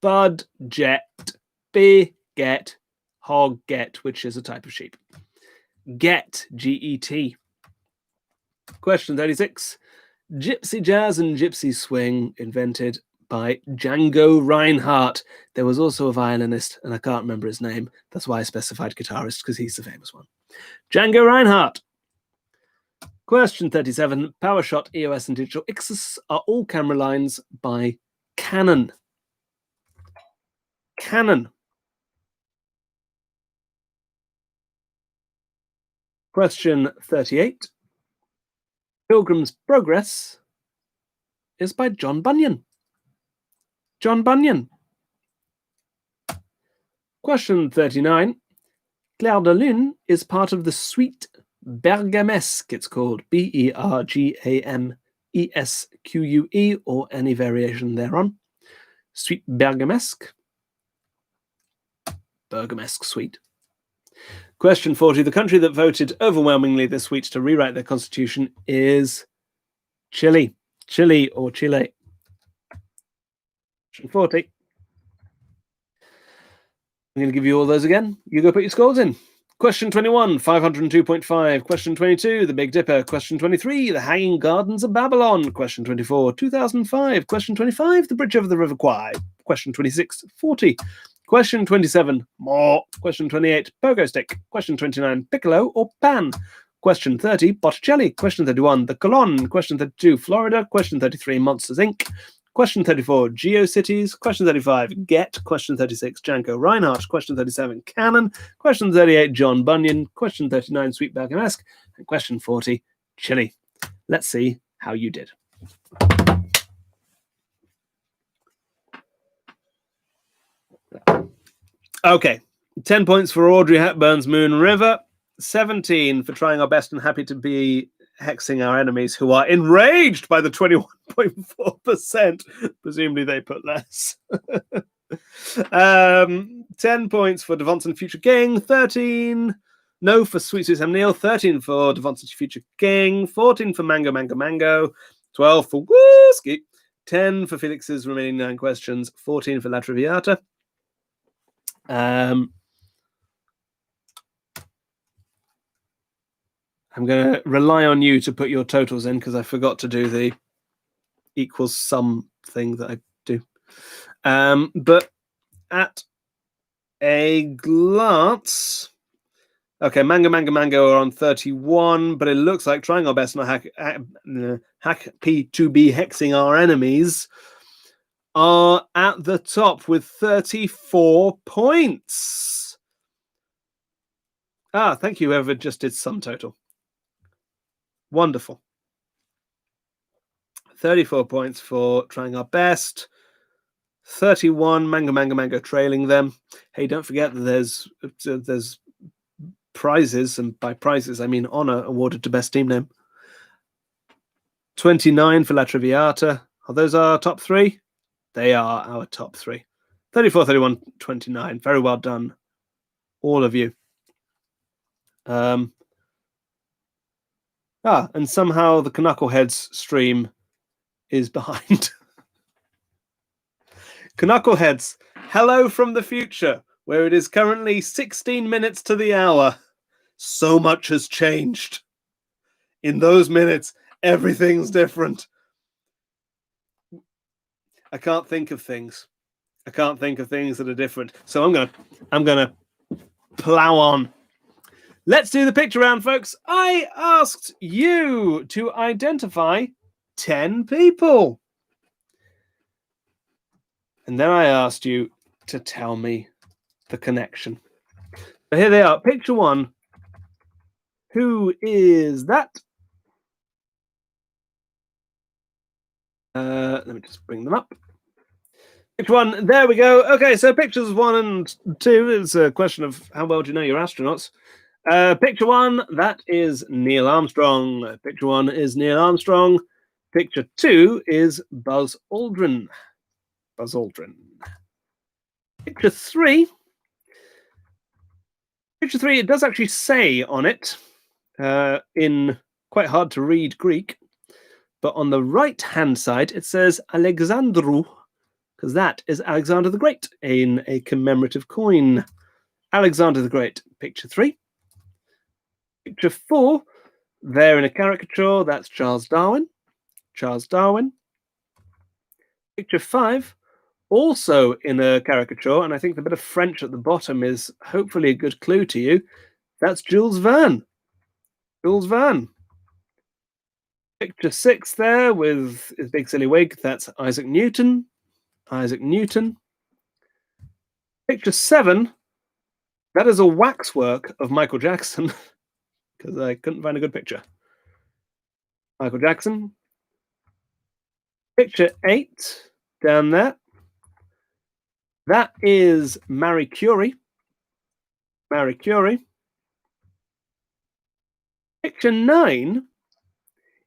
budget, beget, hogget, which is a type of sheep. Get, G-E-T. Question 36. Gypsy jazz and gypsy swing invented by Django Reinhardt. There was also a violinist, and I can't remember his name. That's why I specified guitarist, because he's the famous one. Django Reinhardt. Question 37. PowerShot, EOS, and Digital Ixus are all camera lines by Canon. Canon. Question 38. Pilgrim's Progress is by John Bunyan. John Bunyan. Question 39. Clair de Lune is part of the suite Bergamesque, it's called, B-E-R-G-A-M-E-S-Q-U-E, or any variation thereon. Suite Bergamesque. Bergamesque suite. Question 40. The country that voted overwhelmingly this week to rewrite their constitution is Chile. Chile or Chile. Question 40. I'm going to give you all those again. You go put your scores in. Question 21, 502.5. Question 22, The Big Dipper. Question 23, The Hanging Gardens of Babylon. Question 24, 2005. Question 25, The Bridge over the River Kwai. Question 26, 40. Question 27, more. Question 28, Pogo Stick. Question 29, Piccolo or Pan. Question 30, Botticelli. Question 31, The Colon. Question 32, Florida. Question 33, Monsters, Inc. Question 34, GeoCities. Question 35, Get. Question 36, Django Reinhardt. Question 37, Canon. Question 38, John Bunyan. Question 39, Sweet Bergamesque. And question 40, Chile. Let's see how you did. Okay, 10 points for Audrey Hepburn's Moon River. 17 for trying our best and happy to be hexing our enemies who are enraged by the 21.4%. Presumably they put less. 10 points for Devonson Future King. 13 no for Sweet Sweet Sam Neill. 13 for Devonson Future King. 14 for Mango Mango Mango. 12 for Wooski. 10 for Felix's remaining 9 questions. 14 for La Traviata. I'm going to rely on you to put your totals in because I forgot to do the equals sum thing that I do. But at a glance, okay, Mango Mango Mango are on 31, but it looks like trying our best not hack P2B hexing our enemies are at the top with 34 points. Thank you, whoever just did sum total. Wonderful. 34 points for trying our best. 31 Mango Mango Mango trailing them. Hey, don't forget that there's prizes, and by prizes I mean honor awarded to best team name. 29 for La Traviata. Are those our top 3? They are our top 3. 34, 31, 29. Very well done, all of you. And somehow the Knuckleheads stream is behind. Knuckleheads, hello from the future, where it is currently 16 minutes to the hour. So much has changed. In those minutes, everything's different. I can't think of things. I can't think of things that are different. So I'm gonna plow on. Let's do the picture round, folks. I asked you to identify 10 people. And then I asked you to tell me the connection. So here they are. Picture 1. Who is that? Let me just bring them up. Picture 1. There we go. Okay, so pictures 1 and 2 is a question of how well do you know your astronauts. Picture 1, that is Neil Armstrong. Picture 1 is Neil Armstrong. Picture 2 is Buzz Aldrin. Buzz Aldrin. Picture 3. Picture 3, it does actually say on it, in quite hard to read Greek, but on the right-hand side it says Alexandrou, because that is Alexander the Great in a commemorative coin. Alexander the Great. Picture 3. Picture 4, there in a caricature, that's Charles Darwin. Charles Darwin. Picture 5, also in a caricature, and I think the bit of French at the bottom is hopefully a good clue to you. That's Jules Verne. Jules Verne. Picture 6 there with his big silly wig, that's Isaac Newton. Isaac Newton. Picture 7, that is a waxwork of Michael Jackson. Because I couldn't find a good picture. Michael Jackson. Picture 8 down there. That is Marie Curie. Marie Curie. Picture 9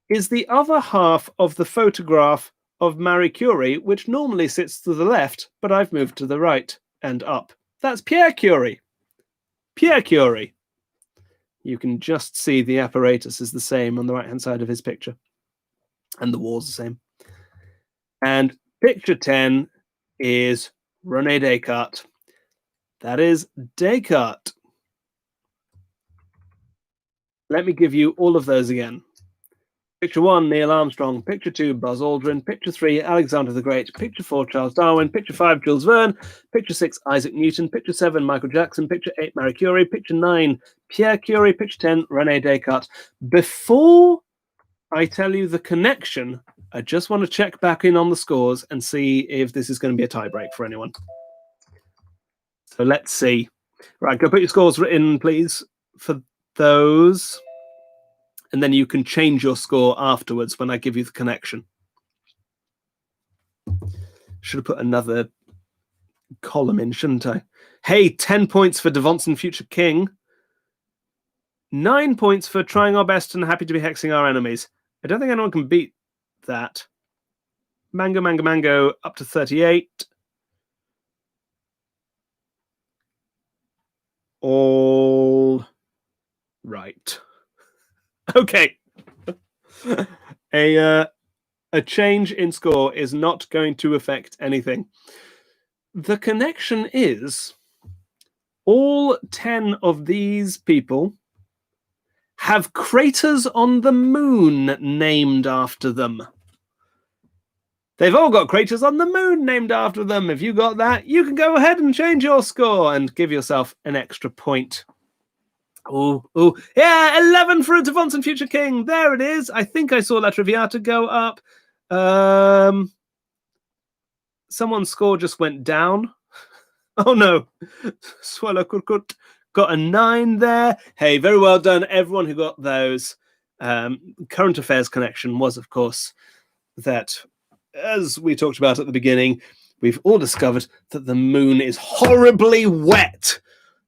is the other half of the photograph of Marie Curie, which normally sits to the left, but I've moved to the right and up. That's Pierre Curie. Pierre Curie. You can just see the apparatus is the same on the right-hand side of his picture. And the wall's the same. And picture 10 is René Descartes. That is Descartes. Let me give you all of those again. Picture 1, Neil Armstrong. Picture 2, Buzz Aldrin. Picture 3, Alexander the Great. Picture 4, Charles Darwin. Picture 5, Jules Verne. Picture 6, Isaac Newton. Picture 7, Michael Jackson. Picture 8, Marie Curie. Picture 9, Pierre Curie. Picture 10, René Descartes. Before I tell you the connection, I just want to check back in on the scores and see if this is going to be a tiebreak for anyone. So let's see. Right, go put your scores in, please, for those. And then you can change your score afterwards when I give you the connection. Should have put another column in, shouldn't I? Hey, 10 points for Devonson Future King. 9 points for trying our best and happy to be hexing our enemies. I don't think anyone can beat that. Mango up to 38. All right. Okay. A change in score is not going to affect anything. The connection is all 10 of these people have craters on the moon named after them. They've all got craters on the moon named after them. If you got that, you can go ahead and change your score and give yourself an extra point. Oh, yeah, 11 for Devon and Future King. There it is. I think I saw La Traviata go up. Someone's score just went down. Oh no. Swallow Kurkut got a 9 there. Hey, very well done, everyone who got those. Current affairs connection was, of course, that, as we talked about at the beginning, we've all discovered that the moon is horribly wet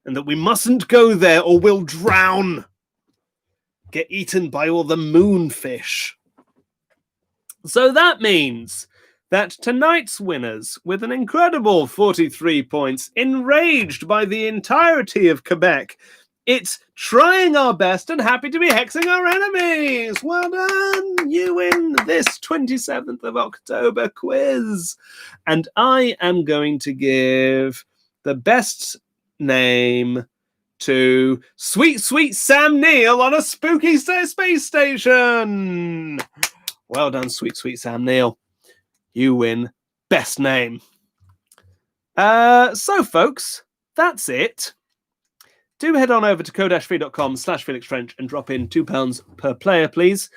and that we mustn't go there or we'll drown. Get eaten by all the moonfish. So that means that tonight's winners, with an incredible 43 points, enraged by the entirety of Quebec, it's trying our best and happy to be hexing our enemies. Well done. You win this 27th of October quiz. And I am going to give the best name to Sweet Sam Neill on a spooky space station. Well done, Sweet Sam Neill. You win best name. So, folks, that's it. Do head on over to co-free.com/Felix French and drop in £2 per player, please.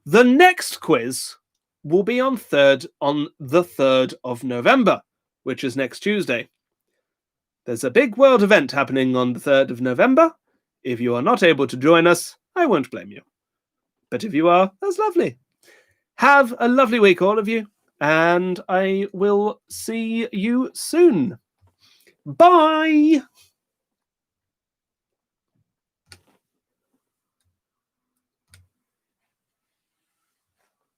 The next quiz will be on the 3rd of November, which is next Tuesday. There's a big world event happening on the 3rd of November. If you are not able to join us, I won't blame you. But if you are, that's lovely. Have a lovely week, all of you, and I will see you soon. Bye!